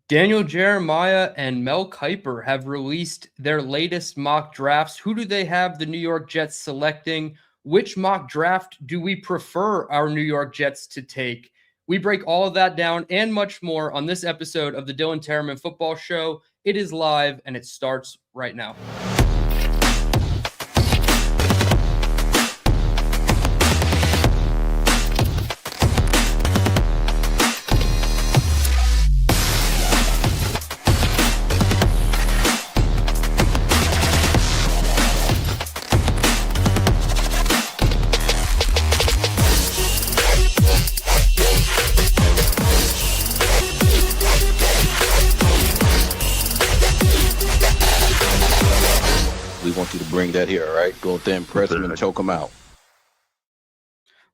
Daniel Jeremiah and Mel Kiper have released their latest mock drafts. Who do they have the New York Jets selecting? Which mock draft do we prefer our New York Jets to take? We break all of that down and much more on this episode of the Dylan Terriman Football Show. It is live and it starts right now. Bring that here, all right? Go out there and press them and choke them out.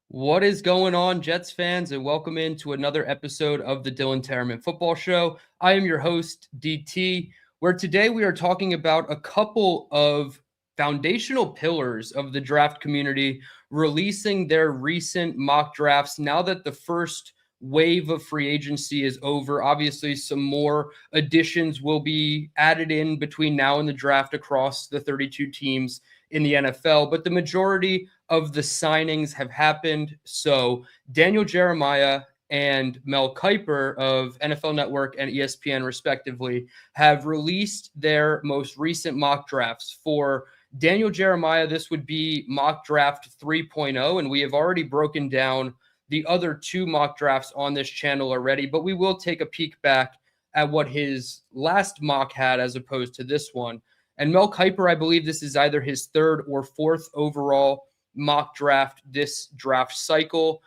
What is going on, Jets fans, and welcome into another episode of the Dylan Terriman Football Show. I am your host, DT, where today we are talking about a couple of foundational pillars of the draft community releasing their recent mock drafts now that the first wave of free agency is over. Obviously, some more additions will be added in between now and the draft across the 32 teams in the NFL, but the majority of the signings have happened. So Daniel Jeremiah and Mel Kiper of NFL Network and ESPN, respectively, have released their most recent mock drafts. For Daniel Jeremiah, this would be mock draft 3.0, and we have already broken down the other two mock drafts on this channel already, but we will take a peek back at what his last mock had as opposed to this one. And Mel Kiper, I believe this is either his third or fourth overall mock draft this draft cycle.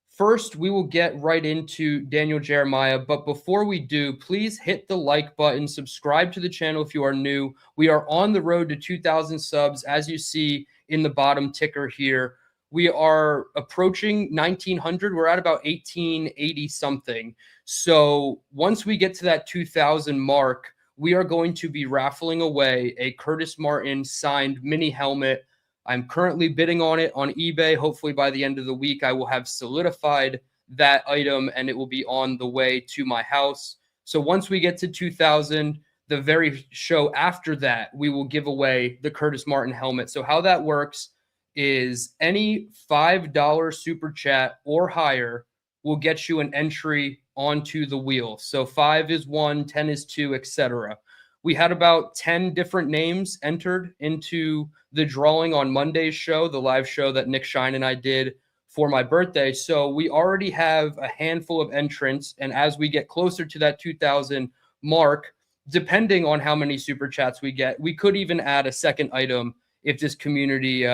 First, we will get right into Daniel Jeremiah, but before we do, please hit the like button, subscribe to the channel if you are new. We are on the road to 2,000 subs, as you see in the bottom ticker here. We are approaching 1,900. We're at about 1,880 something. So once we get to that 2,000 mark, we are going to be raffling away a Curtis Martin signed mini helmet. I'm currently bidding on it on eBay. Hopefully by the end of the week, I will have solidified that item and it will be on the way to my house. So once we get to 2,000, the very show after that, we will give away the Curtis Martin helmet. So how that works is any $5 super chat or higher will get you an entry onto the wheel. So 5 is 1, 10 is 2, etc. We had about 10 different names entered into the drawing on Monday's show, the live show that Nick Shine and I did for my birthday. So we already have a handful of entrants. And as we get closer to that 2,000 mark, depending on how many super chats we get, we could even add a second item if this community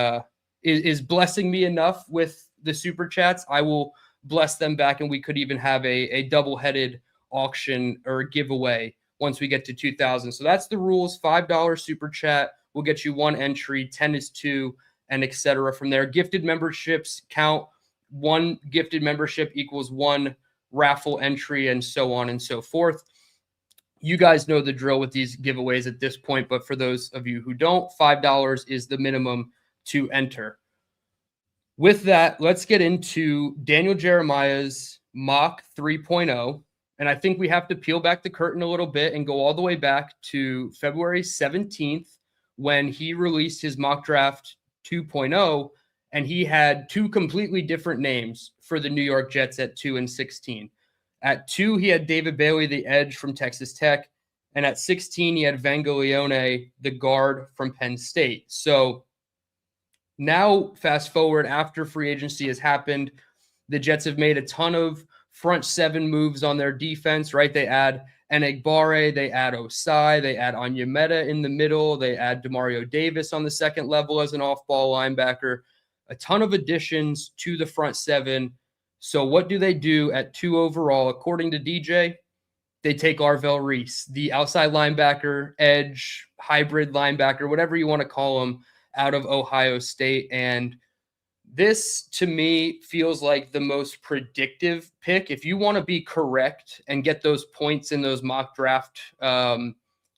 is blessing me enough with the super chats. I will bless them back, and we could even have a double-headed auction or giveaway once we get to 2,000. So that's the rules. $5 super chat will get you one entry, 10 is 2, and etc. From there. Gifted memberships count. One gifted membership equals one raffle entry, and so on and so forth. You guys know the drill with these giveaways at this point, but for those of you who don't, $5 is the minimum to enter. With that, let's get into Daniel Jeremiah's mock 3.0. And I think we have to peel back the curtain a little bit and go all the way back to February 17th when he released his mock draft 2.0, and he had two completely different names for the New York Jets at 2 and 16. At 2, he had David Bailey, the edge from Texas Tech. And at 16, he had Vangelione, the guard from Penn State. So now, fast forward after free agency has happened, the Jets have made a ton of front seven moves on their defense, right? They add Enagbare, they add Osai, they add Onyemata in the middle, they add Demario Davis on the second level as an off-ball linebacker. A ton of additions to the front seven. So what do they do at 2 overall? According to DJ, they take Arvell Reese, the outside linebacker, edge, hybrid linebacker, whatever you want to call him, out of Ohio State. And this, to me, feels like the most predictive pick. If you want to be correct and get those points in those mock draft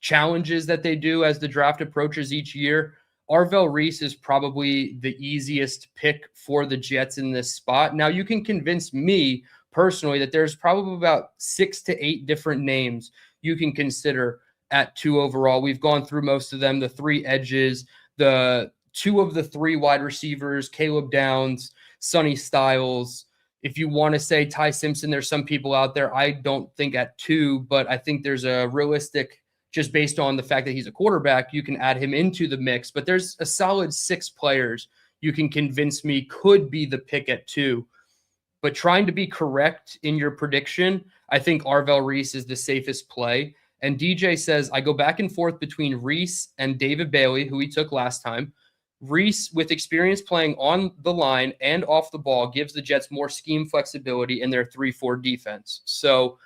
challenges that they do as the draft approaches each year, Arvell Reese is probably the easiest pick for the Jets in this spot. Now, you can convince me personally that there's probably about 6 to 8 different names you can consider at 2 overall. We've gone through most of them, the 3 edges, the 2 of the 3 wide receivers, Caleb Downs, Sonny Styles. If you want to say Ty Simpson, there's some people out there. I don't think at 2, but I think there's a realistic, just based on the fact that he's a quarterback, you can add him into the mix. But there's a solid 6 players you can convince me could be the pick at 2. But trying to be correct in your prediction, I think Arvell Reese is the safest play. And DJ says, I go back and forth between Reese and David Bailey, who he took last time. Reese, with experience playing on the line and off the ball, gives the Jets more scheme flexibility in their 3-4 defense. So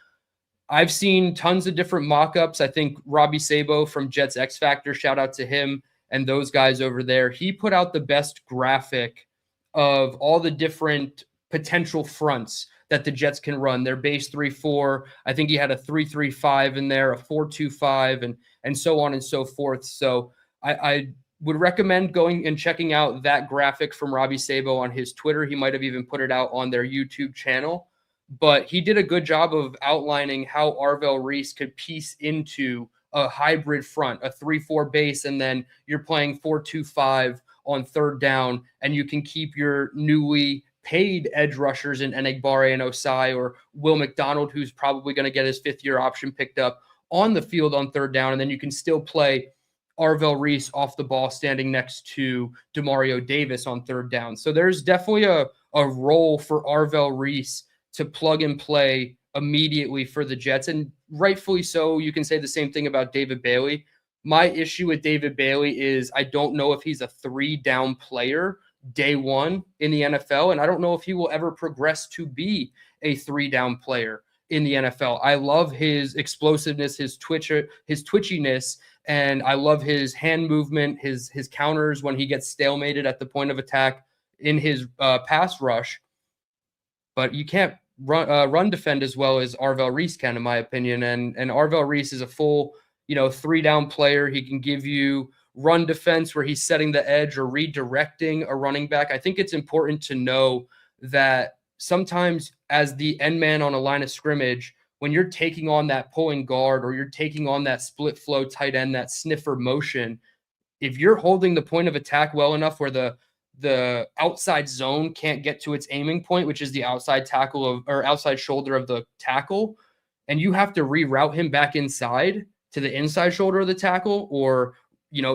I've seen tons of different mock-ups. I think Robbie Sabo from Jets X Factor, shout out to him and those guys over there. He put out the best graphic of all the different potential fronts that the Jets can run. Their base 3-4. I think he had a 3-3-5 in there, a 4-2-5, and so on and so forth. So I would recommend going and checking out that graphic from Robbie Sabo on his Twitter. He might have even put it out on their YouTube channel. But he did a good job of outlining how Arvell Reese could piece into a hybrid front, a 3-4 base, and then you're playing 4-2-5 on third down, and you can keep your newly paid edge rushers in Enagbare and Osai, or Will McDonald, who's probably going to get his 5th-year option picked up, on the field on third down, and then you can still play Arvell Reese off the ball standing next to Demario Davis on third down. So there's definitely a role for Arvell Reese to plug and play immediately for the Jets, and rightfully so. You can say the same thing about David Bailey. My issue with David Bailey is I don't know if he's a 3-down player day one in the NFL, and I don't know if he will ever progress to be a 3-down player in the NFL. I love his explosiveness, his twitchiness, and I love his hand movement, his counters when he gets stalemated at the point of attack in his pass rush. But you can't run defend as well as Arvell Reese can, in my opinion. And Arvell Reese is a full, 3-down player. He can give you run defense where he's setting the edge or redirecting a running back. I think it's important to know that sometimes as the end man on a line of scrimmage, when you're taking on that pulling guard or you're taking on that split flow tight end, that sniffer motion, if you're holding the point of attack well enough where the outside zone can't get to its aiming point, which is the outside tackle or outside shoulder of the tackle, and you have to reroute him back inside to the inside shoulder of the tackle, or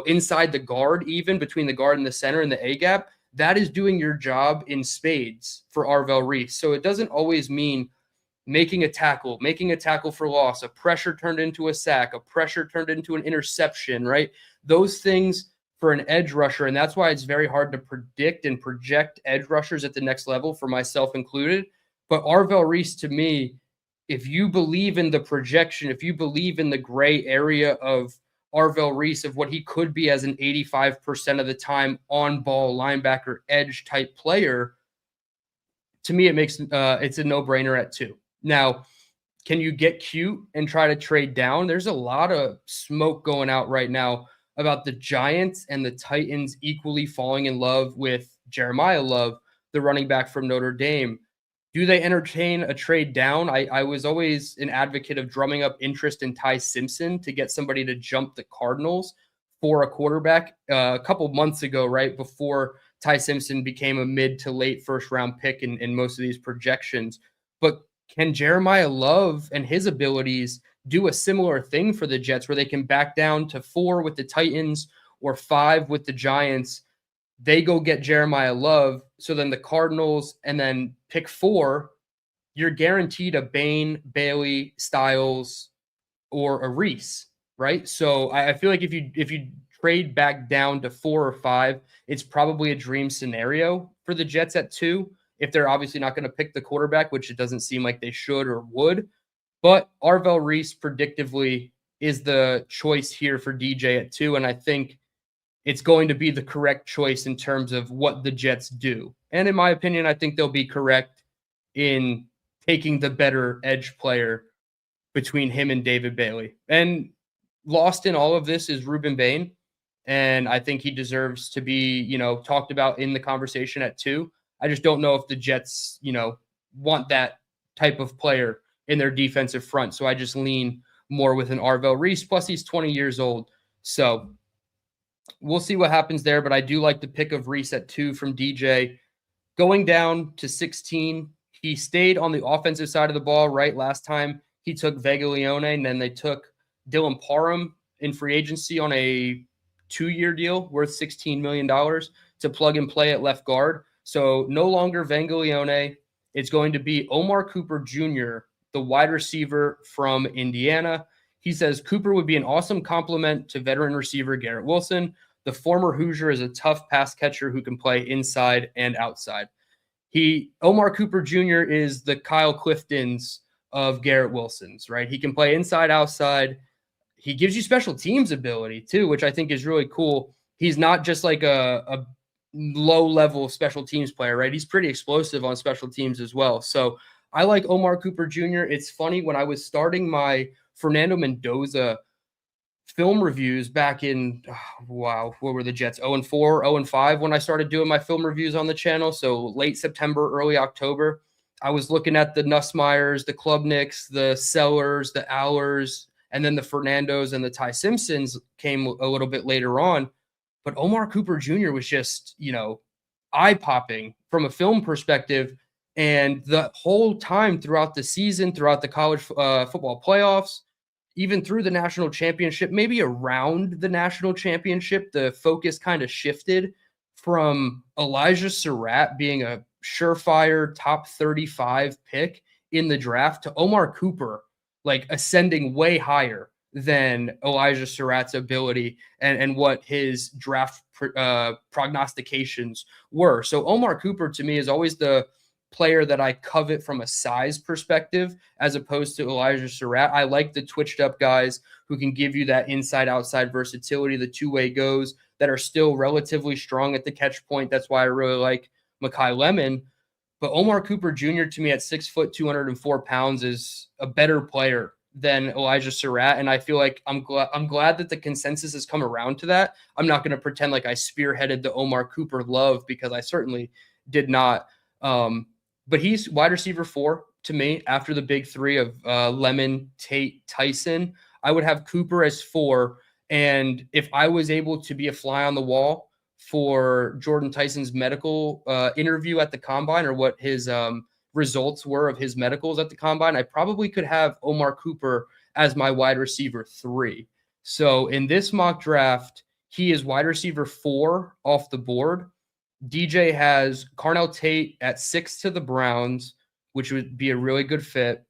inside the guard, even between the guard and the center and the A gap, that is doing your job in spades for Arvell Reese. So it doesn't always mean making a tackle for loss, a pressure turned into a sack, a pressure turned into an interception, right? Those things for an edge rusher, and that's why it's very hard to predict and project edge rushers at the next level, for myself included. But Arvell Reese, to me, if you believe in the projection, if you believe in the gray area of Arvell Reese, of what he could be as an 85% of the time on-ball linebacker edge type player, to me, it makes it's a no-brainer at 2. Now, can you get cute and try to trade down? There's a lot of smoke going out right now about the Giants and the Titans equally falling in love with Jeremiah Love, the running back from Notre Dame. Do they entertain a trade down? I was always an advocate of drumming up interest in Ty Simpson to get somebody to jump the Cardinals for a quarterback a couple months ago, right before Ty Simpson became a mid to late first-round pick in most of these projections. But can Jeremiah Love and his abilities do a similar thing for the Jets where they can back down to 4 with the Titans or 5 with the Giants? They go get Jeremiah Love. So then the Cardinals, and then pick 4, you're guaranteed a Bain, Bailey, Styles, or a Reese, right? So I feel like if you trade back down to 4 or 5, it's probably a dream scenario for the Jets at 2. If they're obviously not going to pick the quarterback, which it doesn't seem like they should or would. But Arvell Reese predictively is the choice here for DJ at 2, and I think it's going to be the correct choice in terms of what the Jets do. And in my opinion, I think they'll be correct in taking the better edge player between him and David Bailey. And lost in all of this is Ruben Bain, and I think he deserves to be, talked about in the conversation at 2. I just don't know if the Jets, want that type of player in their defensive front. So I just lean more with an Arvell Reese. Plus, he's 20 years old. So we'll see what happens there. But I do like the pick of Reese at 2 from DJ. Going down to 16, he stayed on the offensive side of the ball, right? Last time he took Vega Leone, and then they took Dylan Parham in free agency on a 2-year deal worth $16 million to plug and play at left guard. So no longer Vega Leone. It's going to be Omar Cooper Jr., the wide receiver from Indiana. He says Cooper would be an awesome complement to veteran receiver Garrett Wilson. The former Hoosier is a tough pass catcher who can play inside and outside. Omar Cooper Jr. is the Kyle Cliftons of Garrett Wilson's, right? He can play inside, outside. He gives you special teams ability too, which I think is really cool. He's not just like a low-level special teams player, right? He's pretty explosive on special teams as well. So I like Omar Cooper Jr. It's funny, when I was starting my Fernando Mendoza film reviews back in, what were the Jets? 0-4, 0-5 when I started doing my film reviews on the channel. So late September, early October, I was looking at the Nussmeyers, the Klubniks, the Sellers, the Allers, and then the Fernandos and the Ty Simpsons came a little bit later on. But Omar Cooper Jr. was just, eye-popping from a film perspective. And the whole time throughout the season, throughout the college football playoffs, even through the national championship, maybe around the national championship, the focus kind of shifted from Elijah Surratt being a surefire top 35 pick in the draft to Omar Cooper, like ascending way higher than Elijah Surratt's ability and what his draft prognostications were. So Omar Cooper to me is always the player that I covet from a size perspective, as opposed to Elijah Surratt. I like the twitched up guys who can give you that inside outside versatility, the two-way goes that are still relatively strong at the catch point. That's why I really like Mekhi Lemon. But Omar Cooper Jr. to me at 6 foot, 204 pounds is a better player than Elijah Surratt. And I feel like I'm glad that the consensus has come around to that. I'm not going to pretend like I spearheaded the Omar Cooper love, because I certainly did not. But he's wide receiver 4 to me after the big 3 of Lemon, Tate, Tyson. I would have Cooper as 4. And if I was able to be a fly on the wall for Jordan Tyson's medical interview at the combine, or what his results were of his medicals at the combine, I probably could have Omar Cooper as my wide receiver 3. So in this mock draft, he is wide receiver 4 off the board. DJ has Carnell Tate at 6 to the Browns, which would be a really good fit.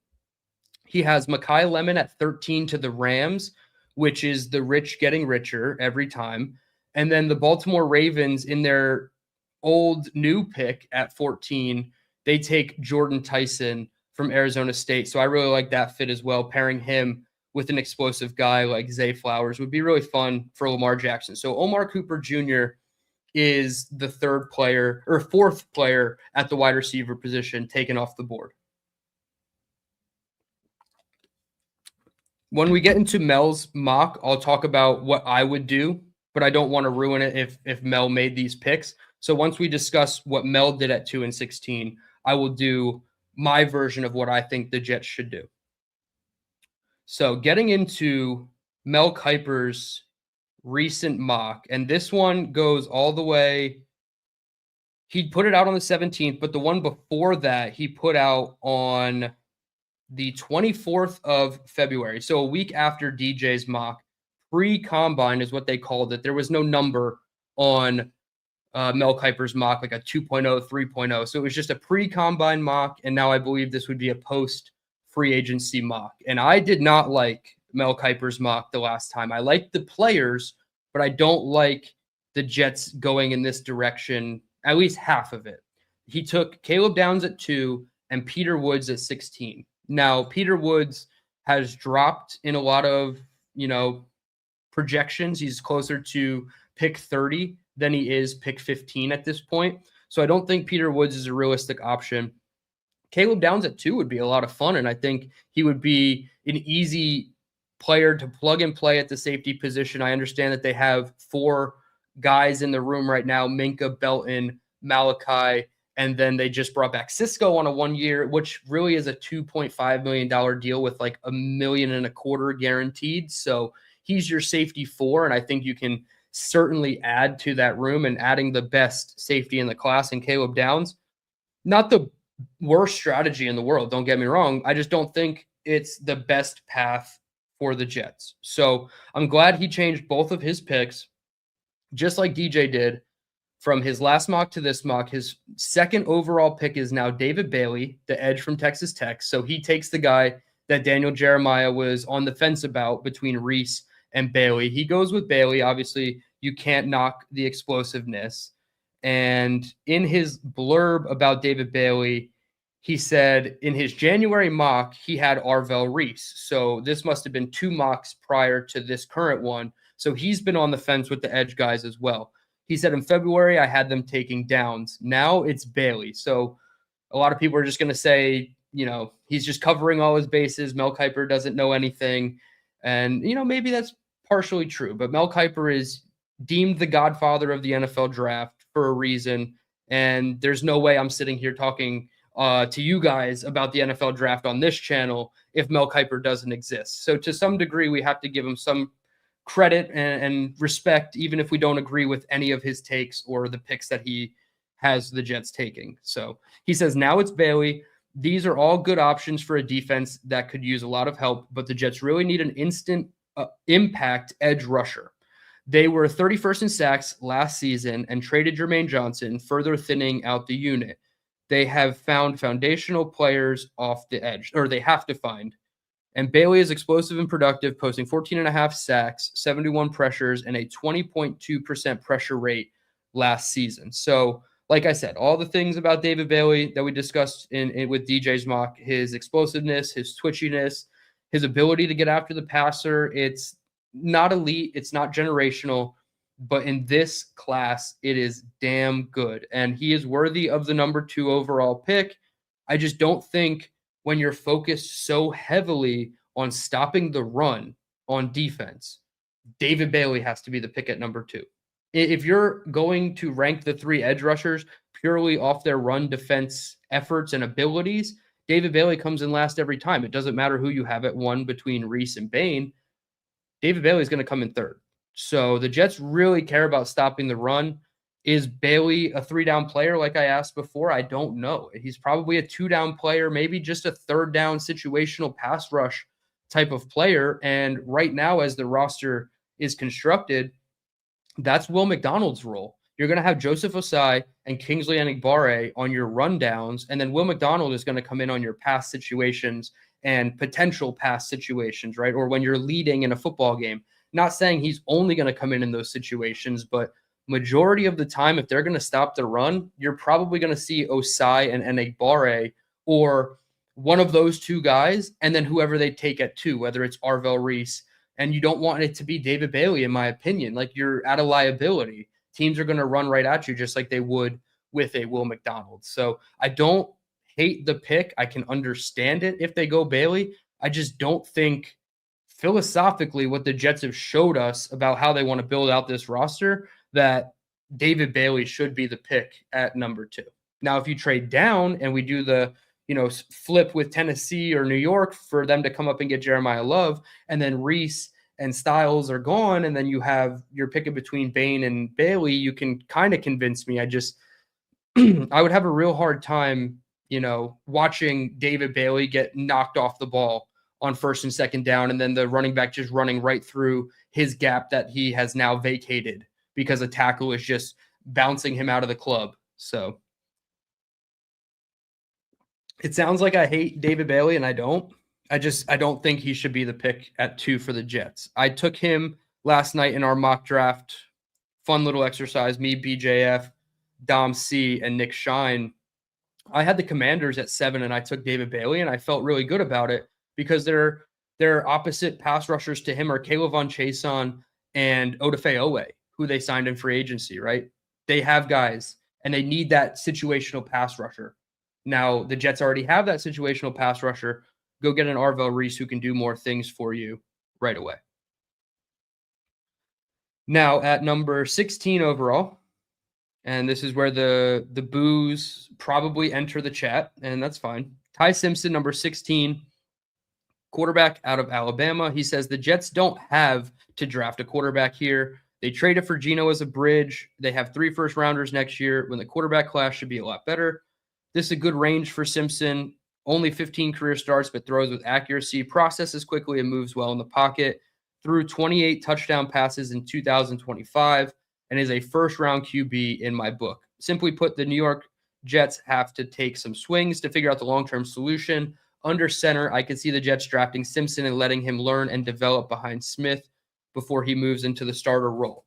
He has Mekhi Lemon at 13 to the Rams, which is the rich getting richer every time. And then the Baltimore Ravens, in their old new pick at 14, they take Jordan Tyson from Arizona State. So I really like that fit as well. Pairing him with an explosive guy like Zay Flowers would be really fun for Lamar Jackson. So Omar Cooper Jr. is the 4th player at the wide receiver position taken off the board. When we get into Mel's mock, I'll talk about what I would do, but I don't want to ruin it if Mel made these picks. So once we discuss what Mel did at 2 and 16, I will do my version of what I think the Jets should do. So getting into Mel Kiper's recent mock, and this one goes all the way. He put it out on the 17th, but the one before that he put out on the 24th of February. So a week after DJ's mock. Pre-combine is what they called it. There was no number on Mel Kiper's mock, like a 2.0, 3.0. So it was just a pre-combine mock, and now I believe this would be a post-free agency mock. And I did not like Mel Kiper's mock the last time. I liked the players, but I don't like the Jets going in this direction, at least half of it. He took Caleb Downs at 2 and Peter Woods at 16. Now, Peter Woods has dropped in a lot of, projections. He's closer to pick 30 than he is pick 15 at this point. So I don't think Peter Woods is a realistic option. Caleb Downs at 2 would be a lot of fun, and I think he would be an easy player to plug and play at the safety position. I understand that they have 4 guys in the room right now: Minka, Belton, Malachi, And then they just brought back Cisco on a 1 year, which really is a $2.5 million deal with like $1.25 million guaranteed. So he's your safety 4. And I think you can certainly add to that room, and adding the best safety in the class in Caleb Downs. Not the worst strategy in the world, don't get me wrong. I just don't think it's the best path for the Jets. So I'm glad he changed both of his picks, just like DJ did. From his last mock to this mock, his second overall pick is now David Bailey, the edge from Texas Tech. So he takes the guy that Daniel Jeremiah was on the fence about between Reese and Bailey. He goes with Bailey. Obviously, you can't knock the explosiveness. And in his blurb about David Bailey, he said in his January mock, he had Arvell Reese. So this must have been 2 mocks prior to this current one. So he's been on the fence with the edge guys as well. He said in February, I had them taking Downs. Now it's Bailey. So a lot of people are just going to say, he's just covering all his bases. Mel Kiper doesn't know anything. And, maybe that's partially true. But Mel Kiper is deemed the godfather of the NFL draft for a reason. And there's no way I'm sitting here talking to you guys about the NFL draft on this channel if Mel Kiper doesn't exist. So to some degree, we have to give him some credit and respect, even if we don't agree with any of his takes or the picks that he has the Jets taking. So he says, now it's Bailey. These are all good options for a defense that could use a lot of help, but the Jets really need an instant impact edge rusher. They were 31st in sacks last season and traded Jermaine Johnson, further thinning out the unit. They have found foundational players off the edge, or they have to find. And Bailey is explosive and productive, posting 14.5 sacks, 71 pressures, and a 20.2% pressure rate last season. So, like I said, all the things about David Bailey that we discussed with DJ's mock, his explosiveness, his twitchiness, his ability to get after the passer, it's not elite, it's not generational, but in this class, it is damn good. And he is worthy of the number 2 overall pick. I just don't think when you're focused so heavily on stopping the run on defense, David Bailey has to be the pick at number 2. If you're going to rank the 3 edge rushers purely off their run defense efforts and abilities, David Bailey comes in last every time. It doesn't matter who you have at 1 between Reese and Bain. David Bailey is going to come in 3rd. So the Jets really care about stopping the run. Is Bailey a 3-down player like I asked before? I don't know. He's probably a 2-down player, maybe just a 3rd-down situational pass rush type of player. And right now, as the roster is constructed, that's Will McDonald's role. You're going to have Joseph Osai and Kingsley Enagbare on your rundowns, and then Will McDonald is going to come in on your pass situations and potential pass situations, right? Or when you're leading in a football game. Not saying he's only going to come in those situations, but majority of the time, if they're going to stop the run, you're probably going to see Osai and Enagbare or one of those 2 guys, and then whoever they take at 2, whether it's Arvell Reese. And you don't want it to be David Bailey, in my opinion. Like, you're at a liability. Teams are going to run right at you just like they would with a Will McDonald. So I don't hate the pick. I can understand it if they go Bailey. I just don't think philosophically what the Jets have showed us about how they want to build out this roster, that David Bailey should be the pick at number 2. Now, if you trade down and we do the, flip with Tennessee or New York for them to come up and get Jeremiah Love, and then Reese and Styles are gone, and then you have your pick in between Bain and Bailey, you can kind of convince me. I just, I would have a real hard time, watching David Bailey get knocked off the ball on 1st and 2nd down, and then the running back just running right through his gap that he has now vacated because a tackle is just bouncing him out of the club. So it sounds like I hate David Bailey, and I don't. I don't think he should be the pick at 2 for the Jets. I took him last night in our mock draft. Fun little exercise. Me, BJF, Dom C, and Nick Shine. I had the Commanders at 7, and I took David Bailey, and I felt really good about it because their opposite pass rushers to him are Kayla Von Chason and Odafe Owe, who they signed in free agency, right? They have guys, and they need that situational pass rusher. Now, the Jets already have that situational pass rusher. Go get an Arvell Reese who can do more things for you right away. Now, at number 16 overall, And this is where the boos probably enter the chat, and that's fine. Ty Simpson, number 16, quarterback out of Alabama. He says the Jets don't have to draft a quarterback here. They traded for Geno as a bridge. They have 3 first-rounders next year when the quarterback class should be a lot better. This is a good range for Simpson. Only 15 career starts, but throws with accuracy, processes quickly, and moves well in the pocket. Threw 28 touchdown passes in 2025 and is a first-round QB in my book. Simply put, the New York Jets have to take some swings to figure out the long-term solution. Under center, I could see the Jets drafting Simpson and letting him learn and develop behind Smith before he moves into the starter role.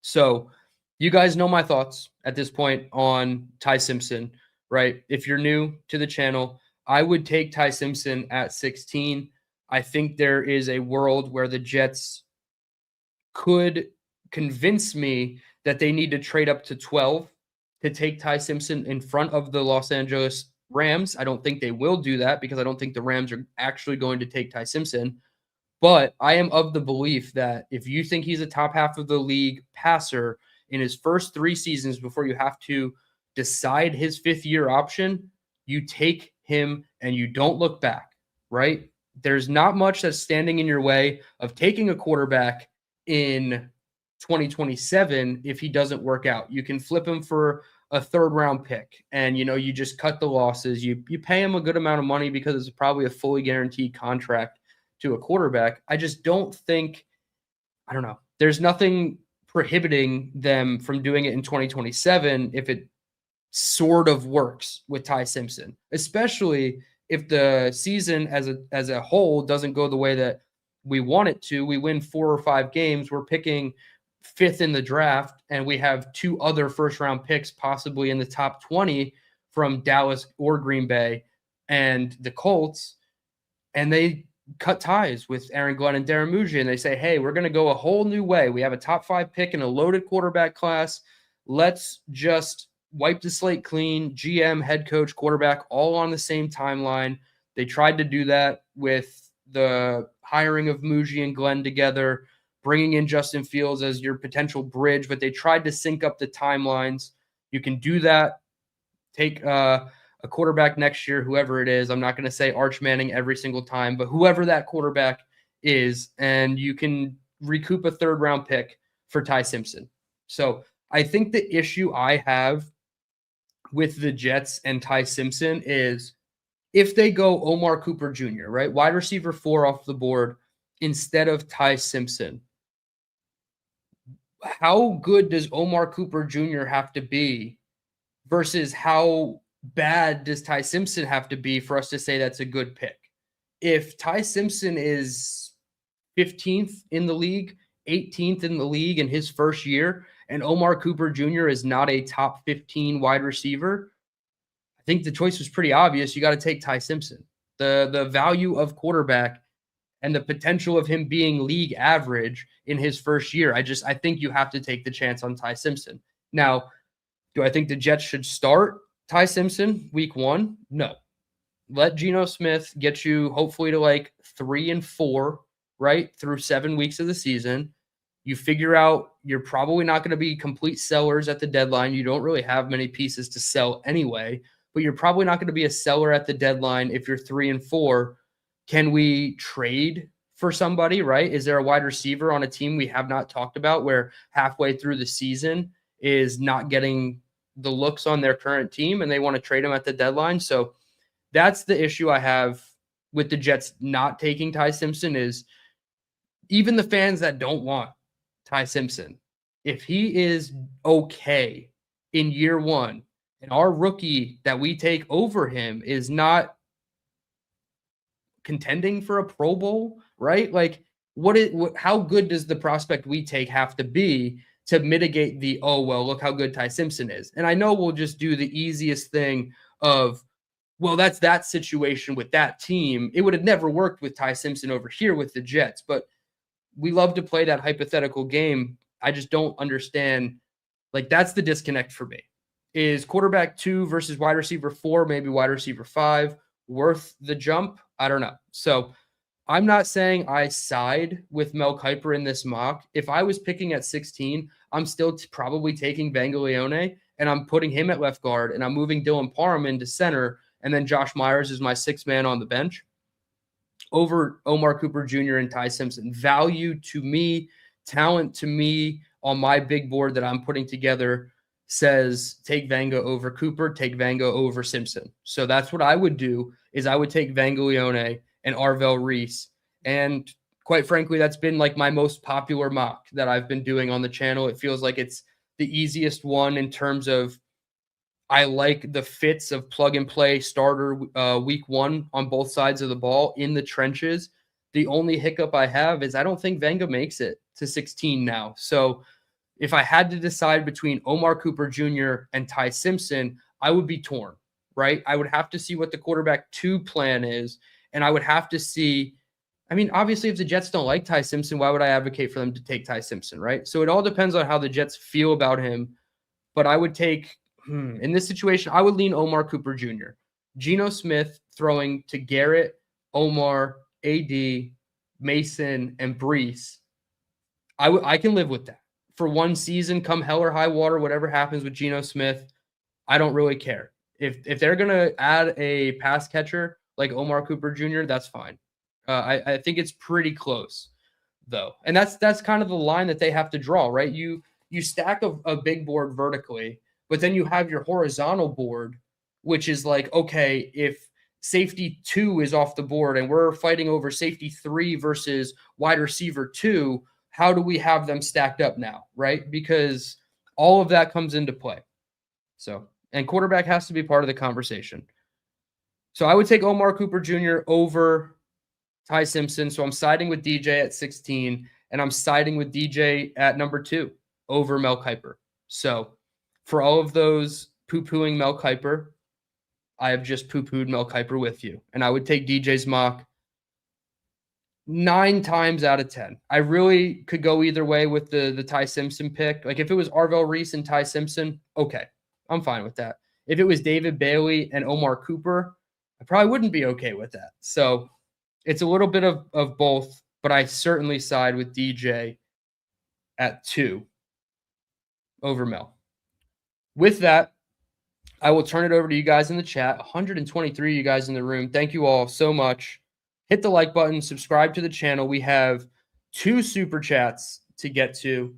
So you guys know my thoughts at this point on Ty Simpson, right? If you're new to the channel, I would take Ty Simpson at 16. I think there is a world where the Jets could convince me that they need to trade up to 12 to take Ty Simpson in front of the Los Angeles Rams. I don't think they will do that because I don't think the Rams are actually going to take Ty Simpson. But I am of the belief that if you think he's a top half of the league passer in his first 3 seasons before you have to decide his 5th-year option, you take him and you don't look back, right? There's not much that's standing in your way of taking a quarterback in 2027 if he doesn't work out. You can flip him for a 3rd-round pick, and you just cut the losses. You pay him a good amount of money because it's probably a fully guaranteed contract to a quarterback. I just don't think, I don't know, there's nothing prohibiting them from doing it in 2027 if it sort of works with Ty Simpson, especially if the season as a whole doesn't go the way that we want it to. We win 4 or 5 games. We're picking 5th in the draft, and we have 2 other first-round picks possibly in the top 20 from Dallas or Green Bay and the Colts, and they cut ties with Aaron Glenn and Darren Muji, and they say, hey, we're going to go a whole new way. We have a top 5 pick and a loaded quarterback class. Let's just wipe the slate clean, GM, head coach, quarterback, all on the same timeline. They tried to do that with the hiring of Muji and Glenn together, bringing in Justin Fields as your potential bridge, but they tried to sync up the timelines. You can do that. Take a quarterback next year, whoever it is. I'm not going to say Arch Manning every single time, but whoever that quarterback is, and you can recoup a 3rd-round pick for Ty Simpson. So I think the issue I have with the Jets and Ty Simpson is if they go Omar Cooper Jr., right, wide receiver 4 off the board instead of Ty Simpson, how good does Omar Cooper Jr. have to be versus how bad does Ty Simpson have to be for us to say that's a good pick? If Ty Simpson is 15th in the league, 18th in the league in his first year, and Omar Cooper Jr. is not a top 15 wide receiver, I think the choice was pretty obvious. You got to take Ty Simpson. The value of quarterback and the potential of him being league average in his first year, I think you have to take the chance on Ty Simpson. Now, do I think the Jets should start Ty Simpson week 1? No. Let Geno Smith get you hopefully to like 3-4, right, through 7 weeks of the season. You figure out you're probably not going to be complete sellers at the deadline. You don't really have many pieces to sell anyway, but you're probably not going to be a seller at the deadline if you're 3-4. Can we trade for somebody, right? Is there a wide receiver on a team we have not talked about where halfway through the season is not getting the looks on their current team and they want to trade him at the deadline? So that's the issue I have with the Jets not taking Ty Simpson is even the fans that don't want Ty Simpson, if he is okay in year 1 and our rookie that we take over him is not contending for a Pro Bowl, right? Like how good does the prospect we take have to be to mitigate the, oh, well, look how good Ty Simpson is? And I know we'll just do the easiest thing of, well, that's that situation with that team. It would have never worked with Ty Simpson over here with the Jets, but we love to play that hypothetical game. I just don't understand. Like, that's the disconnect for me. Is quarterback 2 versus wide receiver 4, maybe wide receiver 5, worth the jump? I don't know. So I'm not saying I side with Mel Kiper in this mock. If I was picking at 16, I'm still probably taking Vanglione, and I'm putting him at left guard, and I'm moving Dylan Parham into center, and then Josh Myers is my sixth man on the bench over Omar Cooper Jr. and Ty Simpson. Value to me, talent to me on my big board that I'm putting together says take Vanga over Cooper, take Vanga over Simpson. So that's what I would do is I would take Vanglione and Arvel Reese. And quite frankly, that's been like my most popular mock that I've been doing on the channel. It feels like it's the easiest one in terms of I like the fits of plug and play starter week one on both sides of the ball in the trenches. The only hiccup I have is I don't think Vanga makes it to 16 now. So if I had to decide between Omar Cooper Jr. and Ty Simpson, I would be torn, right? I would have to see what the quarterback 2 plan is. And I would have to see, I mean, obviously, if the Jets don't like Ty Simpson, why would I advocate for them to take Ty Simpson, right? So it all depends on how the Jets feel about him. But I would take, in this situation, I would lean Omar Cooper Jr. Geno Smith throwing to Garrett, Omar, AD, Mason, and Brees. I can live with that. For one season, come hell or high water, whatever happens with Geno Smith, I don't really care. If they're going to add a pass catcher like Omar Cooper Jr., that's fine. I think it's pretty close, though. And that's kind of the line that they have to draw, right? You stack a big board vertically, but then you have your horizontal board, which is like, okay, if safety 2 is off the board and we're fighting over safety 3 versus wide receiver 2, how do we have them stacked up now, right? Because all of that comes into play. So, and quarterback has to be part of the conversation. So I would take Omar Cooper Jr. over Ty Simpson. So I'm siding with DJ at 16, and I'm siding with DJ at number 2 over Mel Kiper. So for all of those poo-pooing Mel Kiper, I have just poo-pooed Mel Kiper with you. And I would take DJ's mock 9 times out of 10. I really could go either way with the Ty Simpson pick. Like if it was Arvel Reese and Ty Simpson, okay, I'm fine with that. If it was David Bailey and Omar Cooper, I probably wouldn't be okay with that. So it's a little bit of both, but I certainly side with DJ at 2 over Mel. With that, I will turn it over to you guys in the chat. 123 of you guys in the room. Thank you all so much. Hit the like button, subscribe to the channel. We have 2 super chats to get to.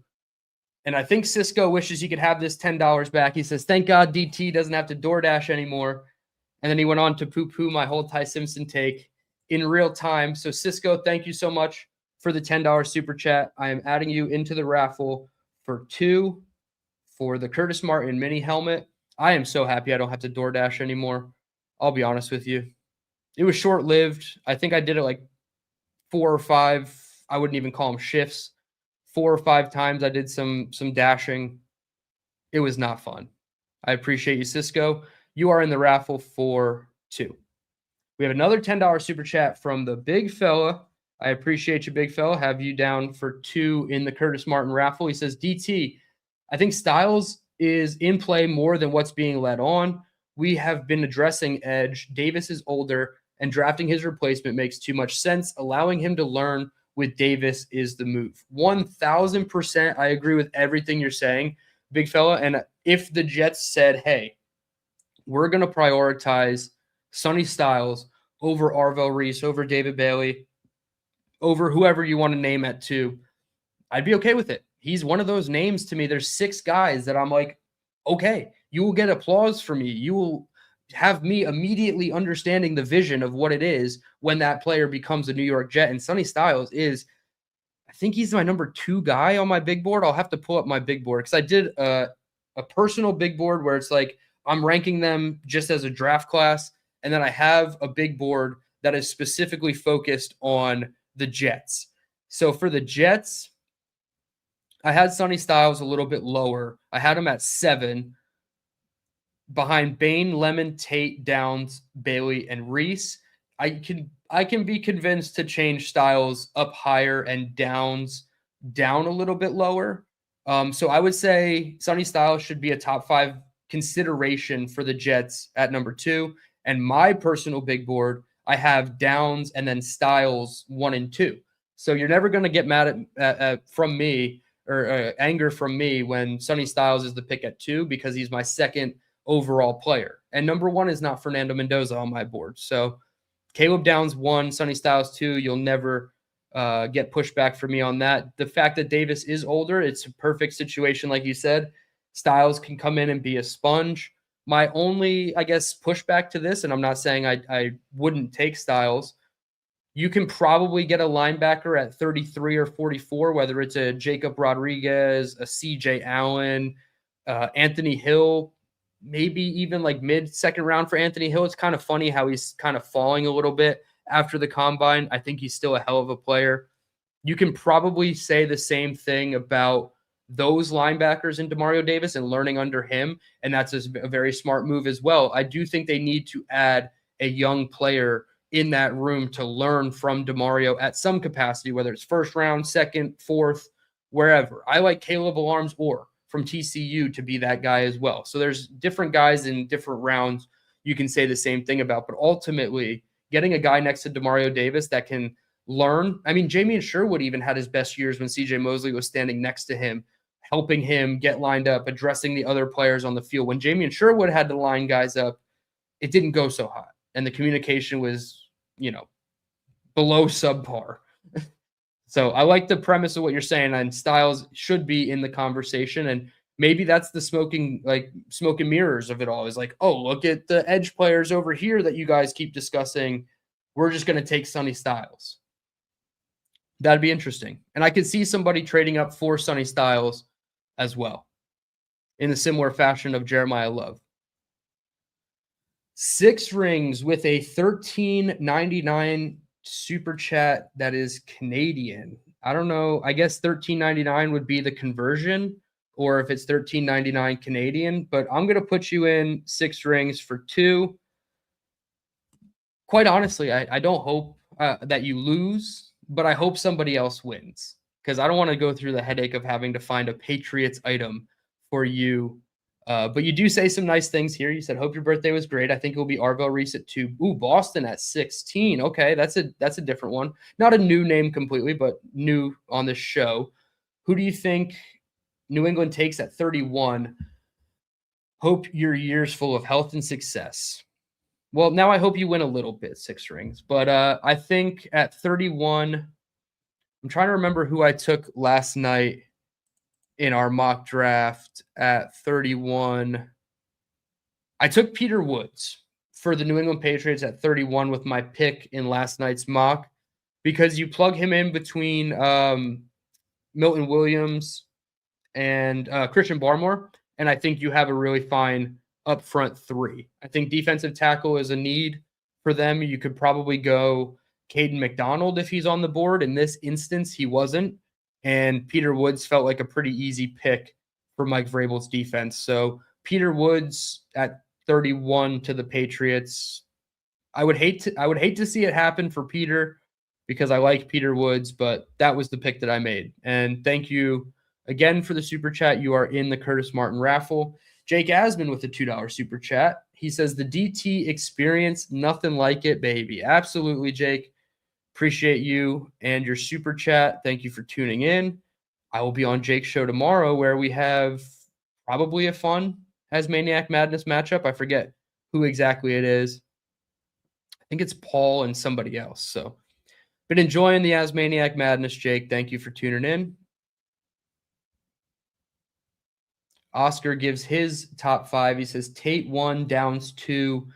And I think Cisco wishes he could have this $10 back. He says, thank God DT doesn't have to DoorDash anymore. And then he went on to poo-poo my whole Ty Simpson take in real time. So Cisco, thank you so much for the $10 super chat. I am adding you into the raffle for 2 for the Curtis Martin mini helmet. I am so happy I don't have to DoorDash anymore. I'll be honest with you. It was short-lived. I think I did it like 4 or 5. I wouldn't even call them shifts. 4 or 5 times I did some dashing. It was not fun. I appreciate you, Cisco. You are in the raffle for 2. We have another $10 super chat from the big fella. I appreciate you, big fella. Have you down for 2 in the Curtis Martin raffle. He says, DT, I think Styles is in play more than what's being led on. We have been addressing edge. Davis is older, and drafting his replacement makes too much sense. Allowing him to learn with Davis is the move. 1,000%. I agree with everything you're saying, big fella. And if the Jets said, hey, we're going to prioritize Sonny Styles over Arvel Reese, over David Bailey, over whoever you want to name at 2, I'd be okay with it. He's one of those names to me. There's 6 guys that I'm like, okay, you will get applause from me. You will have me immediately understanding the vision of what it is when that player becomes a New York Jet. And Sonny Styles is, I think he's my number 2 guy on my big board. I'll have to pull up my big board because I did a personal big board where it's like I'm ranking them just as a draft class. And then I have a big board that is specifically focused on the Jets. So for the Jets, I had Sonny Styles a little bit lower. I had him at 7 behind Bain, Lemon, Tate, Downs, Bailey, and Reese. I can be convinced to change Styles up higher and Downs down a little bit lower. So I would say Sonny Styles should be a top 5 consideration for the Jets at number 2. And my personal big board, I have Downs and then Styles 1 and 2. So you're never going to get mad at from me or anger from me when Sonny Styles is the pick at 2 because he's my second overall player. And number 1 is not Fernando Mendoza on my board. So Caleb Downs 1, Sonny Styles 2. You'll never get pushback from me on that. The fact that Davis is older, it's a perfect situation, like you said. Styles can come in and be a sponge. My only, I guess, pushback to this, and I'm not saying I wouldn't take Styles, you can probably get a linebacker at 33 or 44, whether it's a Jacob Rodriguez, a CJ Allen, Anthony Hill, maybe even like mid-second round for Anthony Hill. It's kind of funny how he's kind of falling a little bit after the combine. I think he's still a hell of a player. You can probably say the same thing about those linebackers in Demario Davis and learning under him, and that's a very smart move as well. I do think they need to add a young player in that room to learn from Demario at some capacity, whether it's first round, second, fourth, wherever. I like Caleb Alarms or from TCU to be that guy as well. So there's different guys in different rounds you can say the same thing about, but ultimately getting a guy next to Demario Davis that can learn. I mean, Jamian Sherwood even had his best years when CJ Mosley was standing next to him, helping him get lined up, addressing the other players on the field. When Jamian Sherwood had to line guys up, it didn't go so hot. And the communication was, below subpar. So I like the premise of what you're saying, and Styles should be in the conversation. And maybe that's the smoke and mirrors of it all, is like, oh, look at the edge players over here that you guys keep discussing. We're just going to take Sonny Styles. That'd be interesting. And I could see somebody trading up for Sonny Styles as well in a similar fashion of Jeremiah Love. 6 rings with a $13.99 super chat that is Canadian. I don't know. I guess $13.99 would be the conversion, or if it's $13.99 Canadian, but I'm going to put you in 6 rings for 2. Quite honestly, I don't hope that you lose, but I hope somebody else wins, because I don't want to go through the headache of having to find a Patriots item for you. But you do say some nice things here. You said, hope your birthday was great. I think it will be Arvell Reese at 2. Ooh, Boston at 16. Okay, that's a different one. Not a new name completely, but new on this show. Who do you think New England takes at 31? Hope your year's full of health and success. Well, now I hope you win a little bit, 6 rings. But I think at 31, I'm trying to remember who I took last night in our mock draft at 31. I took Peter Woods for the New England Patriots at 31 with my pick in last night's mock, because you plug him in between Milton Williams and Christian Barmore, and I think you have a really fine upfront 3. I think defensive tackle is a need for them. You could probably go Caden McDonald if he's on the board. In this instance, he wasn't. And Peter Woods felt like a pretty easy pick for Mike Vrabel's defense. So Peter Woods at 31 to the Patriots. I would hate to see it happen for Peter, because I like Peter Woods, but that was the pick that I made. And thank you again for the super chat. You are in the Curtis Martin raffle. Jake Asman with the $2 super chat. He says, the DT experience, nothing like it, baby. Absolutely, Jake. Appreciate you and your super chat. Thank you for tuning in. I will be on Jake's show tomorrow, where we have probably a fun Asmaniac Madness matchup. I forget who exactly it is. I think it's Paul and somebody else. So, been enjoying the Asmaniac Madness, Jake. Thank you for tuning in. Oscar gives his top 5. He says Tate 1, Downs 2,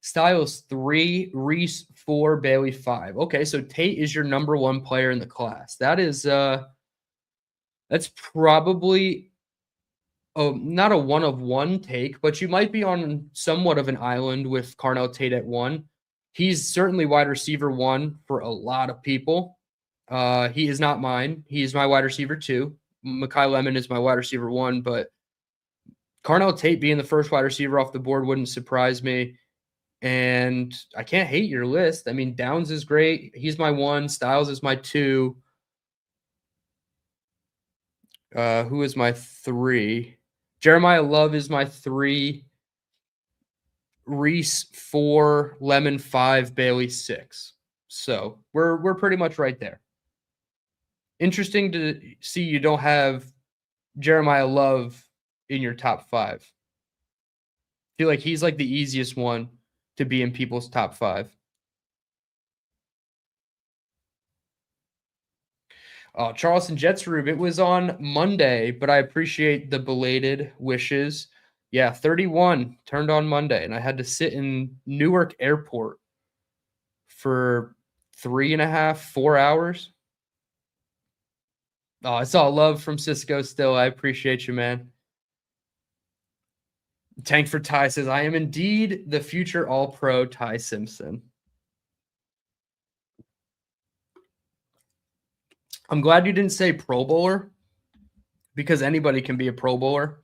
Styles 3, Reese 4, Bailey 5. Okay, so Tate is your number 1 player in the class. That is that's probably not a one of one take, but you might be on somewhat of an island with Carnell Tate at 1. He's certainly wide receiver 1 for a lot of people. He is not mine. He is my wide receiver 2. Mekhi Lemon is my wide receiver 1, but Carnell Tate being the first wide receiver off the board wouldn't surprise me. And I can't hate your list. I mean, Downs is great. He's my 1. Styles is my 2. Who is my 3? Jeremiah Love is my 3. Reese 4, Lemon 5, Bailey 6. So we're pretty much right there. Interesting to see you don't have Jeremiah Love in your top 5. I feel like he's like the easiest one to be in people's top 5. Charleston Jetsrube, it was on Monday, but I appreciate the belated wishes. Yeah, 31 turned on Monday, and I had to sit in Newark Airport for 3.5, 4 hours. Oh, I saw love from Cisco still. I appreciate you, man. Tank for Ty says, I am indeed the future All-Pro Ty Simpson. I'm glad you didn't say Pro Bowler, because anybody can be a Pro Bowler.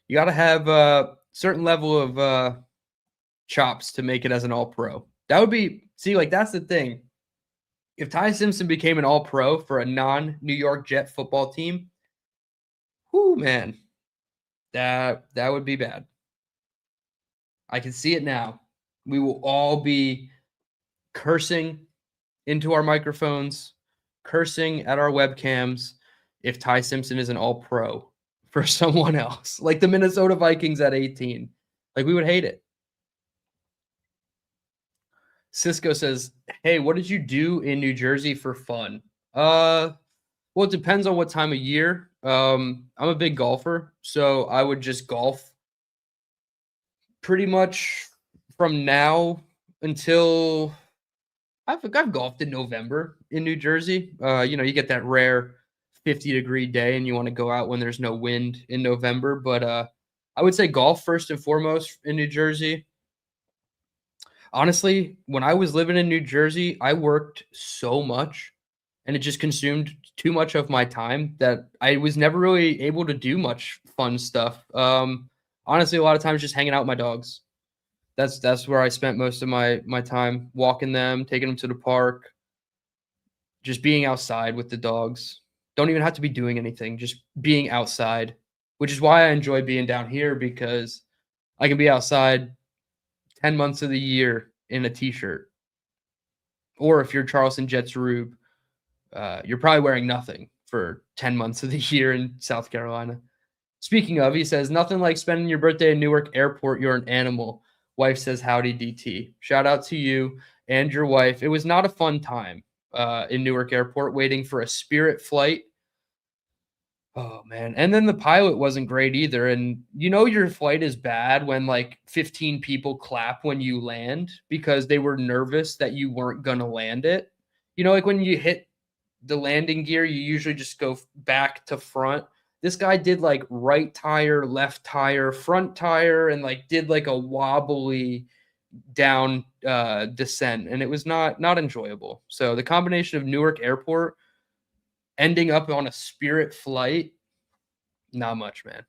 You got to have a certain level of chops to make it as an All-Pro. That would be, see, like that's the thing. If Ty Simpson became an All-Pro for a non-New York Jet football team, whoo, man, that would be bad. I can see it now. We will all be cursing into our microphones, cursing at our webcams if Ty Simpson is an All-Pro for someone else, like the Minnesota Vikings at 18. Like, we would hate it. Cisco says, hey, what did you do in New Jersey for fun? Well, it depends on what time of year. I'm a big golfer, so I would just golf pretty much from now until I've golfed in November in New Jersey. You get that rare 50-degree day and you want to go out when there's no wind in November. But I would say golf first and foremost in New Jersey. Honestly, when I was living in New Jersey, I worked so much and it just consumed too much of my time that I was never really able to do much fun stuff. Honestly, a lot of times just hanging out with my dogs. That's where I spent most of my time, walking them, taking them to the park, just being outside with the dogs. Don't even have to be doing anything, just being outside, which is why I enjoy being down here, because I can be outside 10 months of the year in a t-shirt. Or if you're Charleston Jetsrube, you're probably wearing nothing for 10 months of the year in South Carolina. Speaking of, he says, nothing like spending your birthday in Newark Airport. You're an animal. Wife says, howdy, DT. Shout out to you and your wife. It was not a fun time in Newark Airport waiting for a Spirit flight. Oh, man. And then the pilot wasn't great either. And your flight is bad when like 15 people clap when you land because they were nervous that you weren't going to land it. Like when you hit the landing gear, you usually just go back to front. This guy did like right tire, left tire, front tire, and like did like a wobbly down descent, and it was not enjoyable. So the combination of Newark Airport ending up on a Spirit flight, not much, man.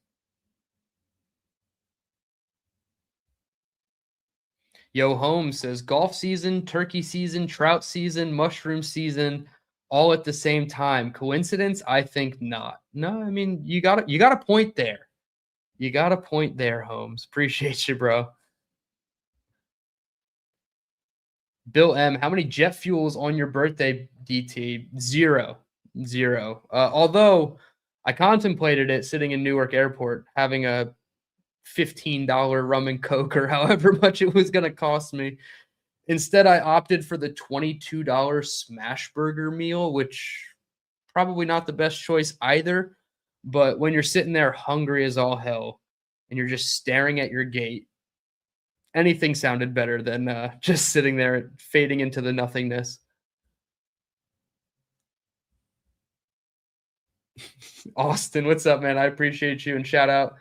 Yo Holmes says golf season, turkey season, trout season, mushroom season, all at the same time. Coincidence? I think not. No, I mean you got a point there. You got a point there, Holmes. Appreciate you, bro. Bill M, how many jet fuels on your birthday, DT? Zero. Although I contemplated it sitting in Newark Airport, having a $15 rum and coke or however much it was going to cost me. Instead, I opted for the $22 smash burger meal, which probably not the best choice either. But when you're sitting there hungry as all hell and you're just staring at your gate, anything sounded better than just sitting there fading into the nothingness. Austin, what's up, man? I appreciate you, and shout out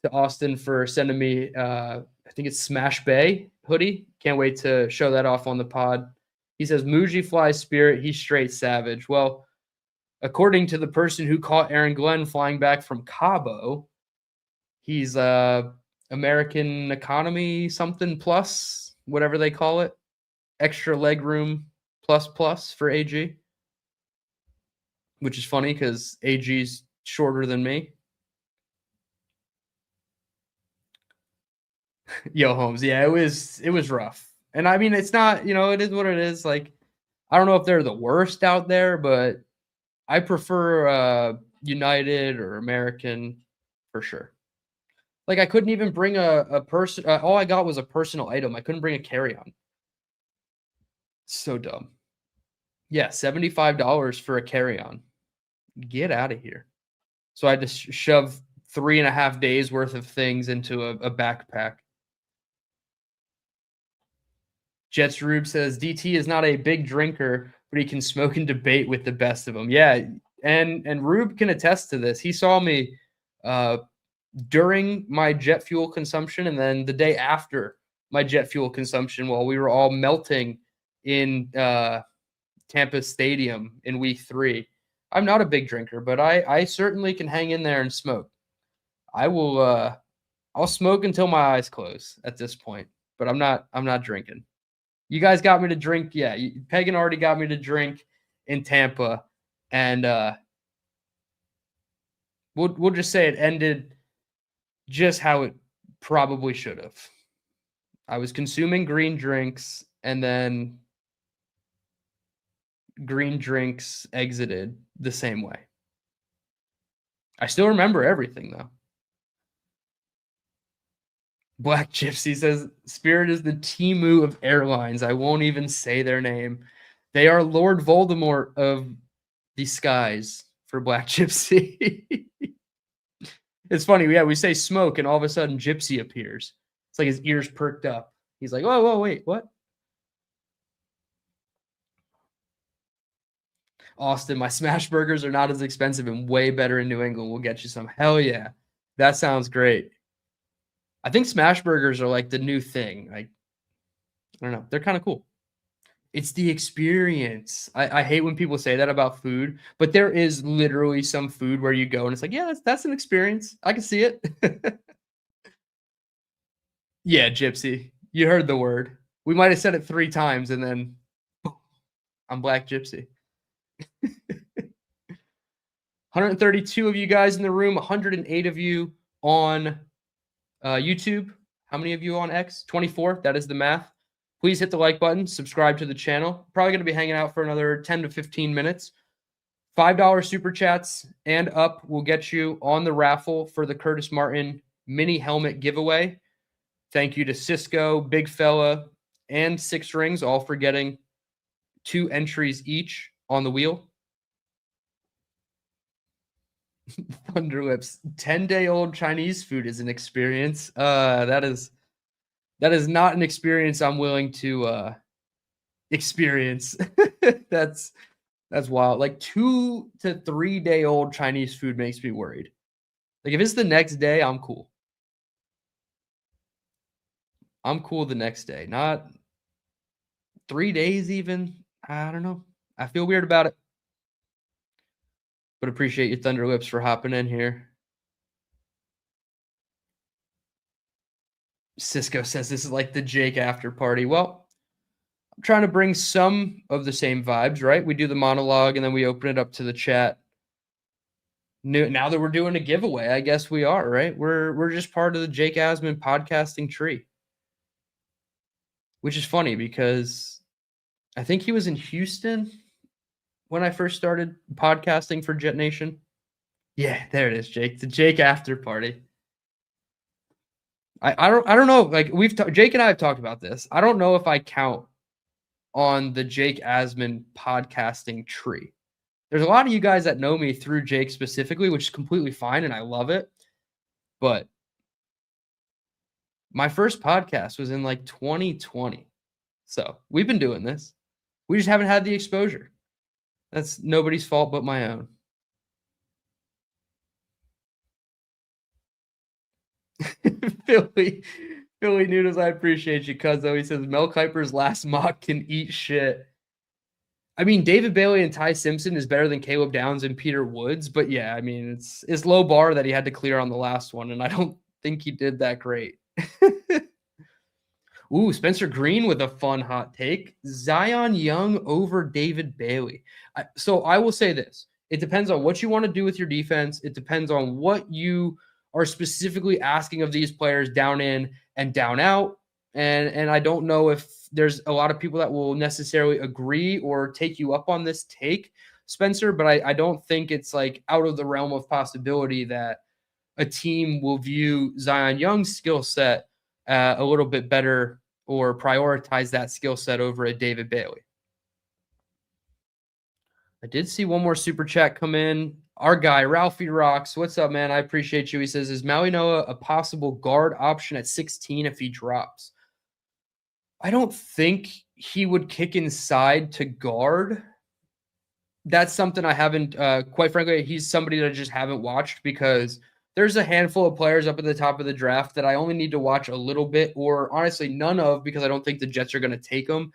to Austin for sending me I think it's Smash Bay hoodie. Can't wait to show that off on the pod. He says Muji flies Spirit, he's straight savage. Well, according to the person who caught Aaron Glenn flying back from Cabo, he's American economy something plus, whatever they call it. Extra leg room plus for AG. Which is funny because AG's shorter than me. Yo, Holmes. Yeah, it was rough. And I mean, it's not, it is what it is. Like, I don't know if they're the worst out there, but I prefer United or American for sure. Like, I couldn't even bring a person. All I got was a personal item. I couldn't bring a carry-on. So dumb. Yeah, $75 for a carry-on. Get out of here. So I had to shove 3.5 days worth of things into a backpack. Jets Rube says DT is not a big drinker, but he can smoke and debate with the best of them. Yeah, and Rube can attest to this. He saw me during my jet fuel consumption and then the day after my jet fuel consumption while we were all melting in Tampa Stadium in week 3. I'm not a big drinker, but I certainly can hang in there and smoke. I'll smoke until my eyes close at this point, but I'm not drinking. You guys got me to drink. Yeah, Pagan already got me to drink in Tampa, and we'll just say it ended just how it probably should have. I was consuming green drinks, and then green drinks exited the same way. I still remember everything, though. Black Gypsy says, Spirit is the Temu of airlines. I won't even say their name. They are Lord Voldemort of the skies for Black Gypsy. It's funny. Yeah, we say smoke, and all of a sudden Gypsy appears. It's like his ears perked up. He's like, whoa, wait, what? Austin, my smash burgers are not as expensive and way better in New England. We'll get you some. Hell yeah. That sounds great. I think smash burgers are like the new thing. Like, I don't know. They're kind of cool. It's the experience. I hate when people say that about food, but there is literally some food where you go and it's like, yeah, that's an experience. I can see it. Yeah, Gypsy. You heard the word. We might have said it 3 times and then I'm Black Gypsy. 132 of you guys in the room, 108 of you on YouTube. How many of you on X? 24. That is the math. Please hit the like button. Subscribe to the channel. Probably going to be hanging out for another 10 to 15 minutes. $5 super chats and up will get you on the raffle for the Curtis Martin mini helmet giveaway. Thank you to Cisco, Big Fella, and Six Rings, all for getting 2 entries each on the wheel. Thunderlips, 10-day-old Chinese food is an experience. That is not an experience I'm willing to experience. That's wild. Like 2 to 3 day old Chinese food makes me worried. Like if it's the next day, I'm cool. I'm cool the next day. Not 3 days even. I don't know. I feel weird about it. But appreciate you, Thunderlips, for hopping in here. Cisco says this is like the Jake after party. Well, I'm trying to bring some of the same vibes, right? We do the monologue and then we open it up to the chat. Now that we're doing a giveaway, I guess we are, right? We're just part of the Jake Asman podcasting tree. Which is funny because I think he was in Houston when I first started podcasting for Jet Nation. Yeah, there it is, Jake. The Jake after party. I don't know. Like Jake and I have talked about this. I don't know if I count on the Jake Asman podcasting tree. There's a lot of you guys that know me through Jake specifically, which is completely fine and I love it. But my first podcast was in like 2020. So we've been doing this. We just haven't had the exposure. That's nobody's fault but my own. Philly Noodles, I appreciate you, cuz though he says Mel Kiper's last mock can eat shit. I mean, David Bailey and Ty Simpson is better than Caleb Downs and Peter Woods, but yeah, I mean, it's low bar that he had to clear on the last one, and I don't think he did that great. Ooh, Spencer Green with a fun hot take. Zion Young over David Bailey. So I will say this. It depends on what you want to do with your defense. It depends on what you are specifically asking of these players down in and down out. And I don't know if there's a lot of people that will necessarily agree or take you up on this take, Spencer, but I don't think it's like out of the realm of possibility that a team will view Zion Young's skill set a little bit better or prioritize that skill set over a David Bailey. I did see one more super chat come in. Our guy, Ralphie Rocks. What's up, man? I appreciate you. He says, is Maui Noah a possible guard option at 16 if he drops? I don't think he would kick inside to guard. That's something I haven't, quite frankly, he's somebody that I just haven't watched because there's a handful of players up at the top of the draft that I only need to watch a little bit or honestly none of because I don't think the Jets are going to take them.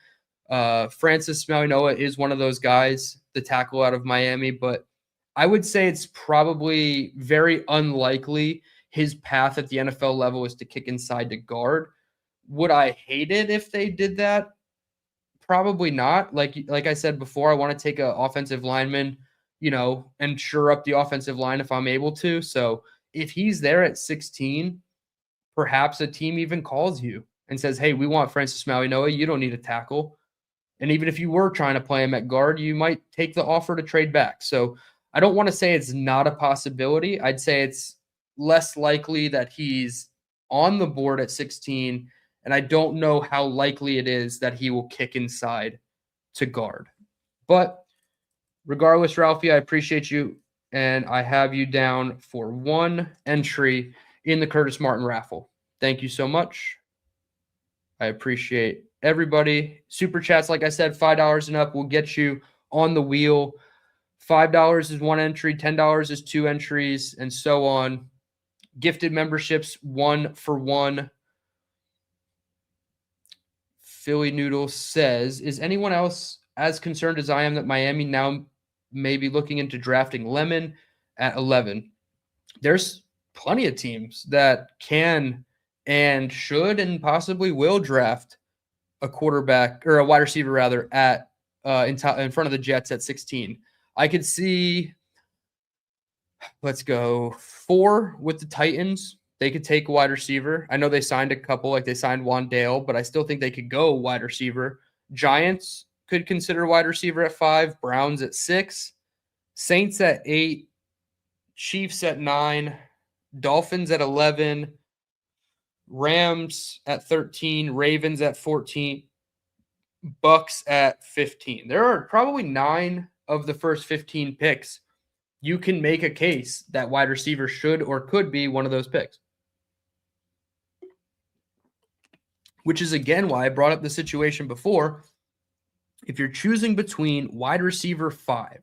Francis Maui-Noah is one of those guys, the tackle out of Miami, but I would say it's probably very unlikely his path at the NFL level is to kick inside to guard. Would I hate it if they did that? Probably not. Like I said before, I want to take an offensive lineman, and shore up the offensive line if I'm able to. So if he's there at 16, perhaps a team even calls you and says, hey, we want Francis Maui-Noah. You don't need a tackle. And even if you were trying to play him at guard, you might take the offer to trade back. So I don't want to say it's not a possibility. I'd say it's less likely that he's on the board at 16, and I don't know how likely it is that he will kick inside to guard. But regardless, Ralphie, I appreciate you, and I have you down for one entry in the Curtis Martin raffle. Thank you so much. I appreciate everybody. Super chats, like I said, $5 and up will get you on the wheel. $5 is one entry, $10 is two entries, and so on. Gifted memberships, 1 for 1. Philly Noodle says, is anyone else as concerned as I am that Miami now may be looking into drafting Lemon at 11? There's plenty of teams that can and should and possibly will draft a quarterback or a wide receiver rather at in front of the Jets at 16. I could see, let's go 4 with the Titans. They could take a wide receiver. I know they signed a couple, like they signed Wandale, but I still think they could go wide receiver. Giants could consider wide receiver at 5, Browns at 6, Saints at 8, Chiefs at 9, Dolphins at 11, Rams at 13, Ravens at 14, Bucks at 15. There are probably 9 of the first 15 picks. You can make a case that wide receiver should or could be one of those picks. Which is, again, why I brought up the situation before. If you're choosing between wide receiver 5,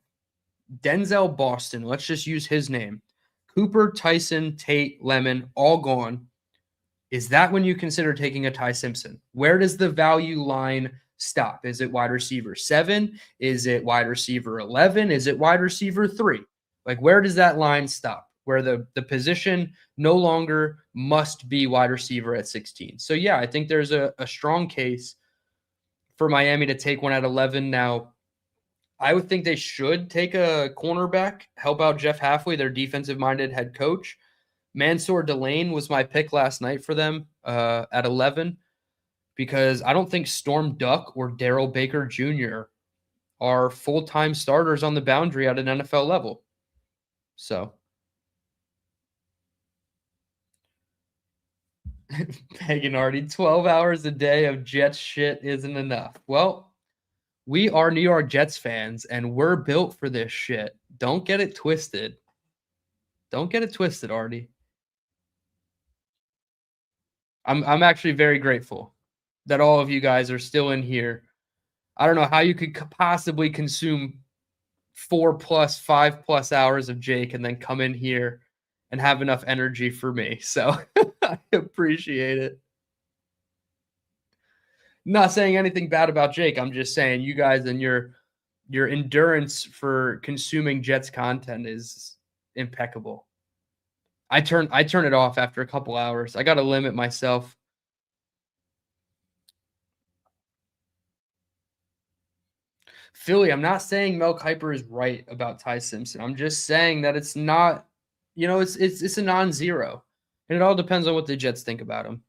Denzel Boston, let's just use his name, Cooper, Tyson, Tate, Lemon, all gone, is that when you consider taking a Ty Simpson? Where does the value line stop? Is it wide receiver 7? Is it wide receiver 11? Is it wide receiver 3? Like, where does that line stop? Where the position no longer must be wide receiver at 16. So, yeah, I think there's a strong case for Miami to take one at 11. Now, I would think they should take a cornerback, help out Jeff Halfley, their defensive-minded head coach. Mansour Delane was my pick last night for them at 11 because I don't think Storm Duck or Darrell Baker Jr. are full-time starters on the boundary at an NFL level. So, Megan Hardy, 12 hours a day of Jets shit isn't enough. Well, we are New York Jets fans, and we're built for this shit. Don't get it twisted. Don't get it twisted, Artie. I'm actually very grateful that all of you guys are still in here. I don't know how you could possibly consume 4+, 5+ hours of Jake and then come in here and have enough energy for me. So I appreciate it. Not saying anything bad about Jake. I'm just saying you guys and your endurance for consuming Jets content is impeccable. I turn it off after a couple hours. I got to limit myself. Philly, I'm not saying Mel Kiper is right about Ty Simpson. I'm just saying that it's not it's a non-zero. And it all depends on what the Jets think about him.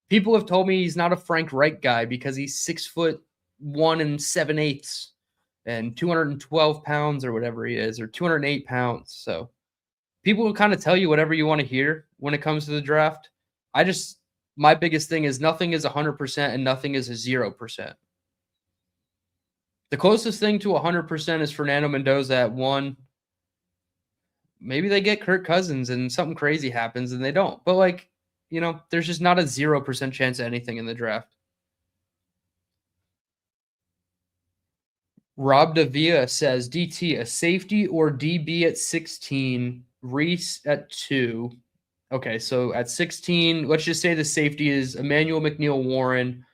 People have told me he's not a Frank Reich guy because he's 6'1" and 7/8 and 212 pounds or whatever he is, or 208 pounds. So people will kind of tell you whatever you want to hear when it comes to the draft. My biggest thing is nothing is 100% and nothing is a 0%. The closest thing to 100% is Fernando Mendoza at 1. Maybe they get Kirk Cousins and something crazy happens and they don't. But there's just not a 0% chance of anything in the draft. Rob Davia says, DT, a safety or DB at 16, Reese at 2. Okay, so at 16, let's just say the safety is Emmanuel McNeil-Warren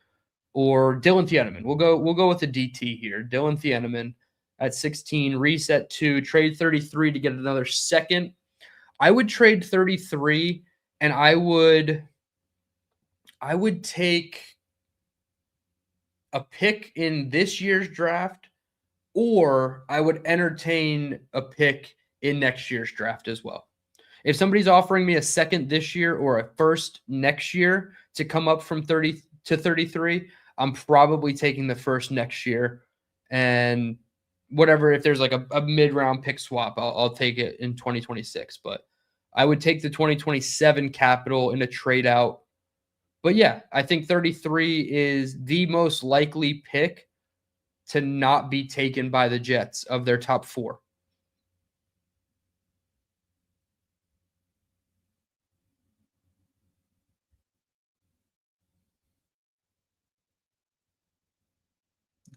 or Dylan Thieneman. We'll go with the DT here. Dylan Thieneman at 16, Reese at 2, trade 33 to get another second. I would trade 33 and I would take a pick in this year's draft, or I would entertain a pick in next year's draft as well. If somebody's offering me a second this year or a first next year to come up from 30 to 33, I'm probably taking the first next year. And whatever, if there's like a mid-round pick swap, I'll take it in 2026. But I would take the 2027 capital in a trade out. But yeah, I think 33 is the most likely pick to not be taken by the Jets of their top 4.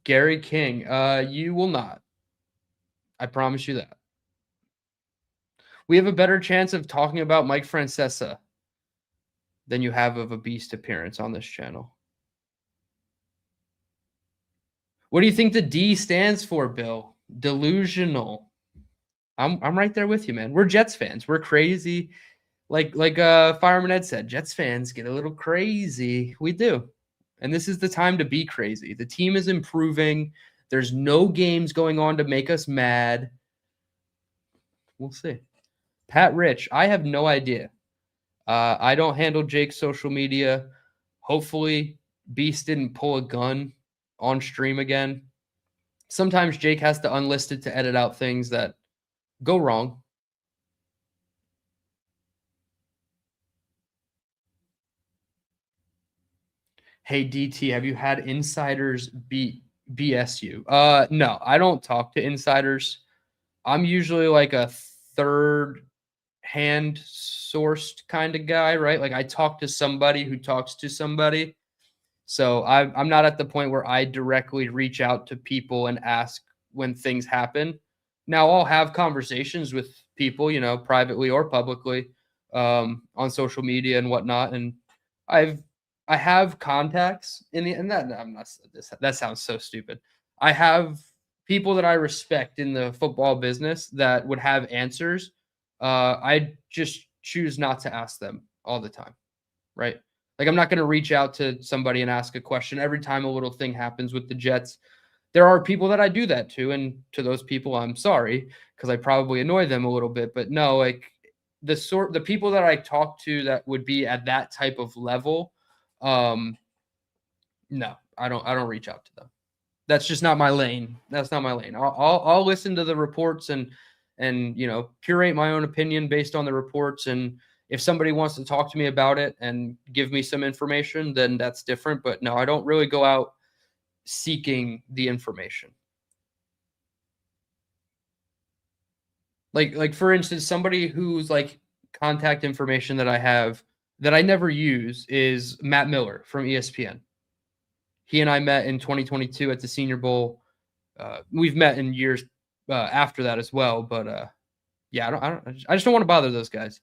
Gary King, you will not. I promise you that. We have a better chance of talking about Mike Francesa than you have of a beast appearance on this channel. What do you think the D stands for, Bill? Delusional. I'm right there with you, man. We're Jets fans. We're crazy. Like Fireman Ed said, Jets fans get a little crazy. We do. And this is the time to be crazy. The team is improving. There's no games going on to make us mad. We'll see. Pat Rich, I have no idea. I don't handle Jake's social media. Hopefully, Beast didn't pull a gun on stream again. Sometimes Jake has to unlist it to edit out things that go wrong. Hey, DT, have you had insiders BS you? No, I don't talk to insiders. I'm usually like a third hand sourced kind of guy, right? Like I talk to somebody who talks to somebody. So I'm not at the point where I directly reach out to people and ask when things happen. Now I'll have conversations with people, privately or publicly, on social media and whatnot. And I have contacts and that I'm not that sounds so stupid. I have people that I respect in the football business that would have answers. I just choose not to ask them all the time, right? Like I'm not going to reach out to somebody and ask a question every time a little thing happens with the Jets. There are people that I do that to, and to those people, I'm sorry because I probably annoy them a little bit. But no, like the people that I talk to that would be at that type of level, no, I don't reach out to them. That's just not my lane. That's not my lane. I'll listen to the reports and curate my own opinion based on the reports. And if somebody wants to talk to me about it and give me some information, then that's different. But no, I don't really go out seeking the information. Like for instance, somebody who's like contact information that I have that I never use is Matt Miller from ESPN. He and I met in 2022 at the Senior Bowl. We've met in years after that as well, but yeah, I just don't want to bother those guys.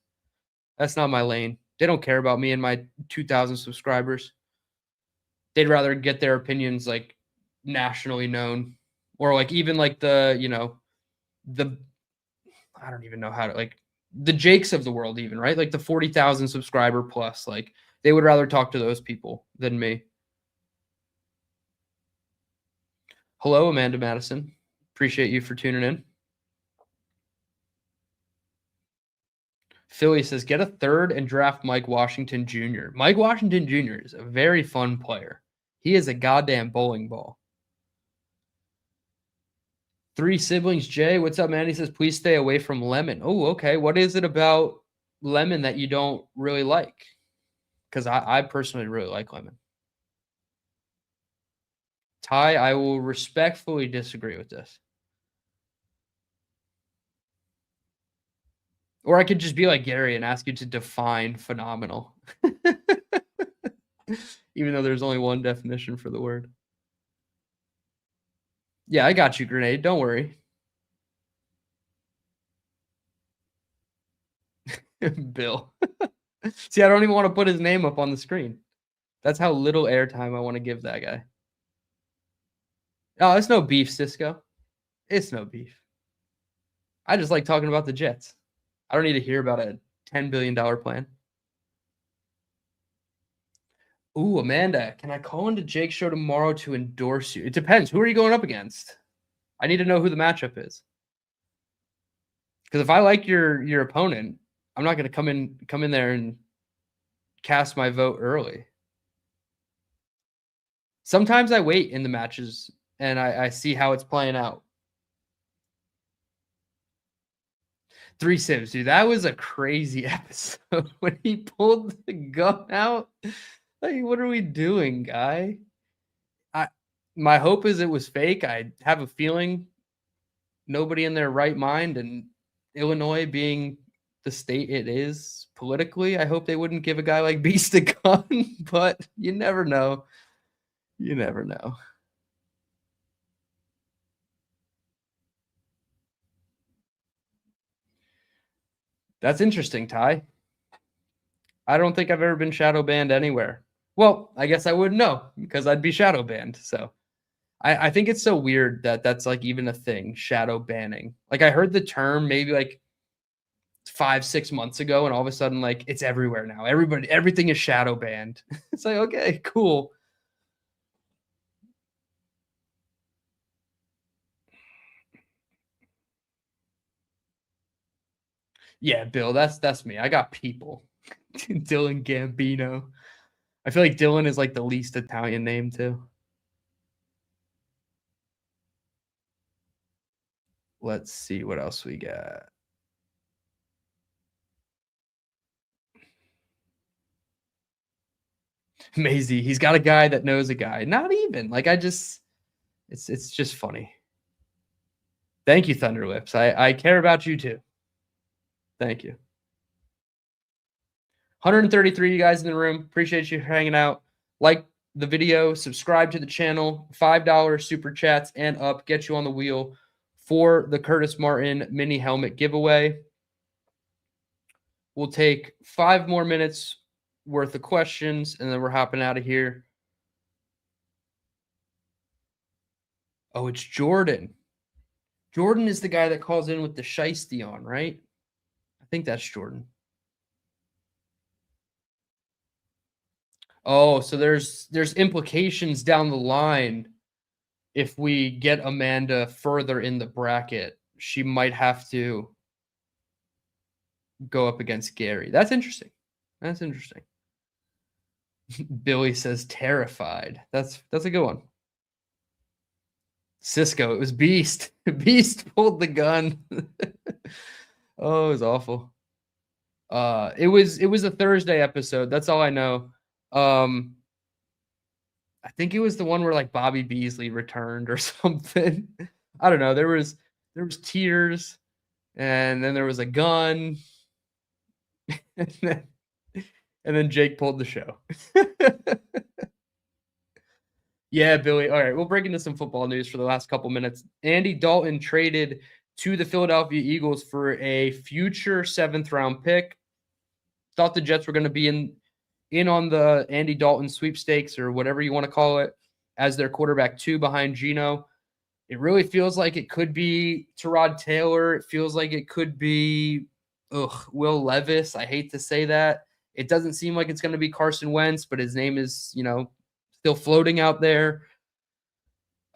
That's not my lane. They don't care about me and my 2,000 subscribers. They'd rather get their opinions like nationally known, or like even like the I don't even know how to like the Jakes of the world, even right, like the 40,000 subscriber plus. Like they would rather talk to those people than me. Hello, Amanda Madison. Appreciate you for tuning in. Philly says, get a third and draft Mike Washington Jr. Mike Washington Jr. is a very fun player. He is a goddamn bowling ball. 3 siblings, Jay. What's up, man? He says, please stay away from Lemon. Oh, okay. What is it about Lemon that you don't really like? Because I personally really like Lemon. Ty, I will respectfully disagree with this. Or I could just be like Gary and ask you to define phenomenal. Even though there's only one definition for the word. Yeah, I got you, Grenade. Don't worry. Bill. See, I don't even want to put his name up on the screen. That's how little airtime I want to give that guy. Oh, it's no beef, Cisco. It's no beef. I just like talking about the Jets. I don't need to hear about a $10 billion plan. Ooh, Amanda, can I call into Jake's show tomorrow to endorse you? It depends. Who are you going up against? I need to know who the matchup is. Because if I like your opponent, I'm not going to come in there and cast my vote early. Sometimes I wait in the matches and I see how it's playing out. 3 Sims, dude. That was a crazy episode when he pulled the gun out. Like, what are we doing, guy? My hope is it was fake. I have a feeling nobody in their right mind, and Illinois being the state it is politically, I hope they wouldn't give a guy like Beast a gun, but you never know. You never know. That's interesting, Ty. I don't think I've ever been shadow banned anywhere. Well, I guess I wouldn't know because I'd be shadow banned. So I think it's so weird that that's like even a thing, shadow banning. Like I heard the term maybe like 5-6 months ago, and all of a sudden, like it's everywhere now. Everything is shadow banned. It's like, okay, cool. Yeah, Bill, that's me. I got people. Dylan Gambino. I feel like Dylan is like the least Italian name too. Let's see what else we got. Maisie, he's got a guy that knows a guy. Not even. Like it's just funny. Thank you, Thunderlips. I care about you too. Thank you. 133 you guys in the room. Appreciate you hanging out. Like the video, subscribe to the channel. $5 super chats and up get you on the wheel for the Curtis Martin mini helmet giveaway. We'll take 5 more minutes worth of questions, and then we're hopping out of here. Oh, it's Jordan. Jordan is the guy that calls in with the shiesty on, right? I think that's Jordan. Oh, so there's implications down the line. If we get Amanda further in the bracket, she might have to go up against Gary. That's interesting. That's interesting. Billy says terrified. That's a good one. Cisco, it was Beast. Beast pulled the gun. Oh, it was awful. It was a Thursday episode. That's all I know. I think it was the one where like Bobby Beasley returned or something. I don't know. There was tears, and then there was a gun, and then Jake pulled the show. Yeah, Billy. All right, we'll break into some football news for the last couple minutes. Andy Dalton traded to the Philadelphia Eagles for a future 7th round pick. Thought the Jets were going to be in on the Andy Dalton sweepstakes or whatever you want to call it as their quarterback 2 behind Geno. It really feels like it could be Tyrod Taylor. It feels like it could be Will Levis. I hate to say that. It doesn't seem like it's going to be Carson Wentz, but his name is, still floating out there.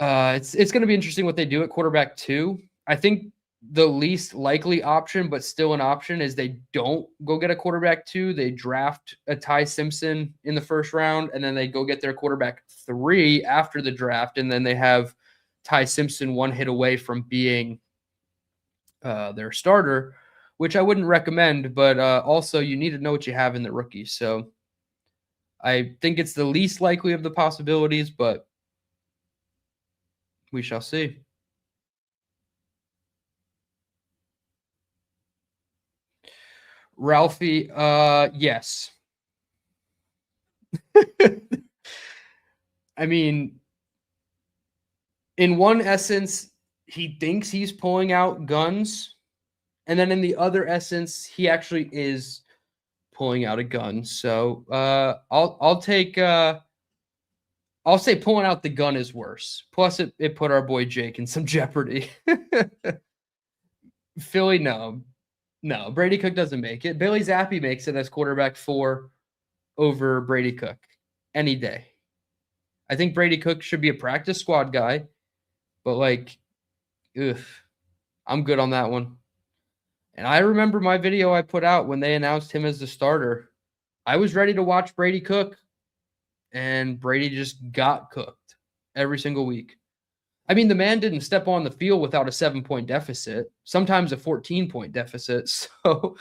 It's going to be interesting what they do at quarterback 2. I think the least likely option, but still an option, is they don't go get a quarterback 2. They draft a Ty Simpson in the first round, and then they go get their quarterback 3 after the draft, and then they have Ty Simpson one hit away from being their starter, which I wouldn't recommend, but also you need to know what you have in the rookie. So I think it's the least likely of the possibilities, but we shall see. Ralphie, yes. I mean, in one essence, he thinks he's pulling out guns, and then in the other essence, he actually is pulling out a gun. So I'll take I'll say pulling out the gun is worse. Plus, it put our boy Jake in some jeopardy. Philly, no. Brady Cook doesn't make it. Billy Zappi makes it as quarterback 4 over Brady Cook any day. I think Brady Cook should be a practice squad guy, but I'm good on that one. And I remember my video I put out when they announced him as the starter. I was ready to watch Brady Cook, and Brady just got cooked every single week. I mean, the man didn't step on the field without a 7-point deficit, sometimes a 14-point deficit. So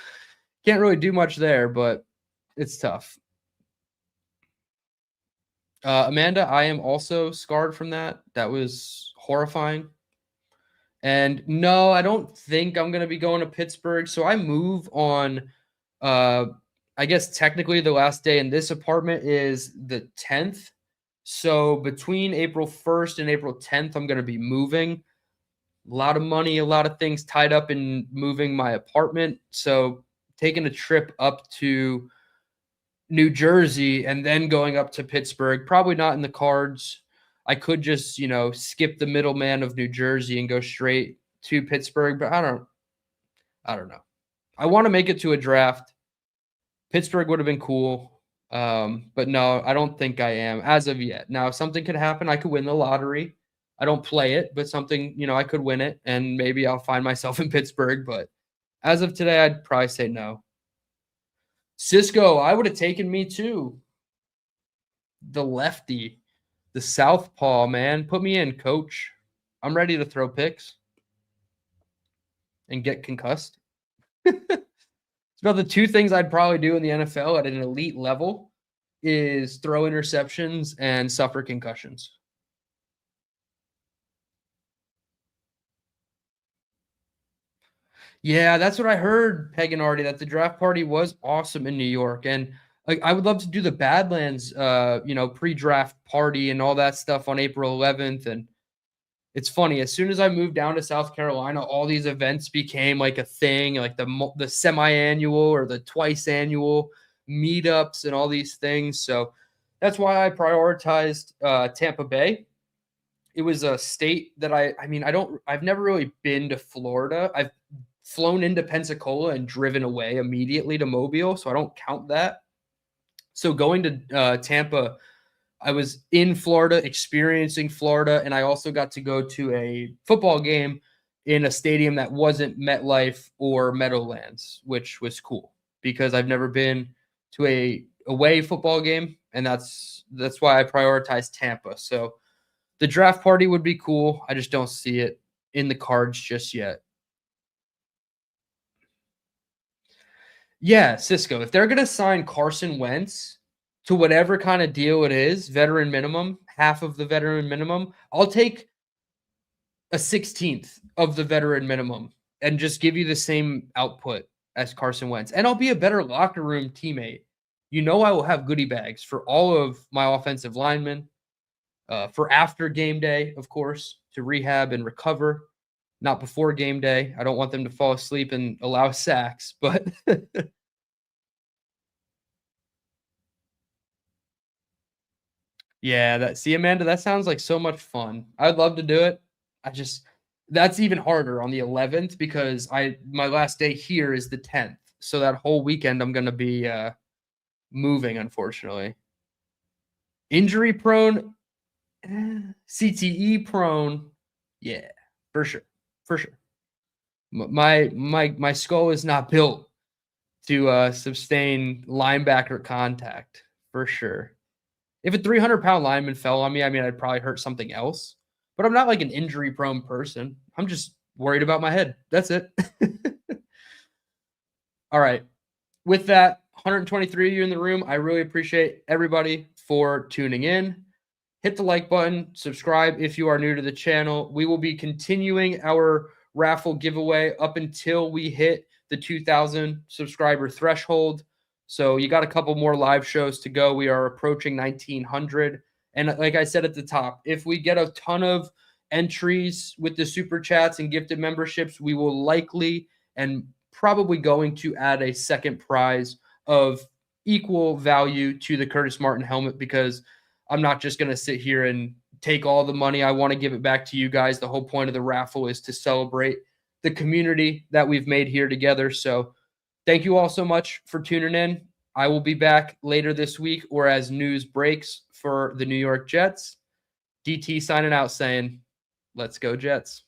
can't really do much there, but it's tough. Amanda, I am also scarred from that. That was horrifying. And no, I don't think I'm going to be going to Pittsburgh. So I move on, I guess technically the last day in this apartment is the 10th. So between April 1st and April 10th, I'm going to be moving. A lot of money, a lot of things tied up in moving my apartment. So taking a trip up to New Jersey and then going up to Pittsburgh, probably not in the cards. I could just, skip the middleman of New Jersey and go straight to Pittsburgh, but I don't know. I want to make it to a draft. Pittsburgh would have been cool. But no, I don't think I am as of yet. Now, if something could happen, I could win the lottery. I don't play it, but something, I could win it, and maybe I'll find myself in Pittsburgh. But as of today, I'd probably say no. Cisco, I would have taken me too. The lefty, the southpaw, man. Put me in, coach. I'm ready to throw picks and get concussed. It's about the 2 things I'd probably do in the NFL at an elite level is throw interceptions and suffer concussions. Yeah, that's what I heard, Peg and Artie, that the draft party was awesome in New York. And I would love to do the Badlands, pre-draft party and all that stuff on April 11th. And it's funny, as soon as I moved down to South Carolina, all these events became like a thing, like the semi-annual or the twice annual meetups and all these things. So that's why I prioritized Tampa Bay. It was a state that I've never really been to Florida. I've flown into Pensacola and driven away immediately to Mobile, so I don't count that. So going to Tampa, I was in Florida, experiencing Florida, and I also got to go to a football game in a stadium that wasn't MetLife or Meadowlands, which was cool because I've never been to a away football game, and that's why I prioritized Tampa. So the draft party would be cool. I just don't see it in the cards just yet. Yeah, Cisco, if they're going to sign Carson Wentz to whatever kind of deal it is, veteran minimum, half of the veteran minimum, I'll take a 16th of the veteran minimum and just give you the same output as Carson Wentz. And I'll be a better locker room teammate. I will have goodie bags for all of my offensive linemen, for after game day, of course, to rehab and recover. Not before game day. I don't want them to fall asleep and allow sacks, but yeah, Amanda, that sounds like so much fun. I'd love to do it. That's even harder on the 11th because my last day here is the 10th. So that whole weekend I'm going to be moving, unfortunately. Injury prone, CTE prone. Yeah, for sure. For sure. My skull is not built to sustain linebacker contact for sure. If a 300-pound lineman fell on me, I mean, I'd probably hurt something else. But I'm not like an injury-prone person. I'm just worried about my head. That's it. All right. With that, 123 of you in the room, I really appreciate everybody for tuning in. Hit the like button, subscribe if you are new to the channel. We will be continuing our raffle giveaway up until we hit the 2,000 subscriber threshold. So you got a couple more live shows to go. We are approaching 1,900. And like I said at the top, if we get a ton of entries with the super chats and gifted memberships, we will likely and probably going to add a second prize of equal value to the Curtis Martin helmet, because I'm not just going to sit here and take all the money. I want to give it back to you guys. The whole point of the raffle is to celebrate the community that we've made here together. So thank you all so much for tuning in. I will be back later this week or as news breaks for the New York Jets. DT signing out saying, let's go Jets.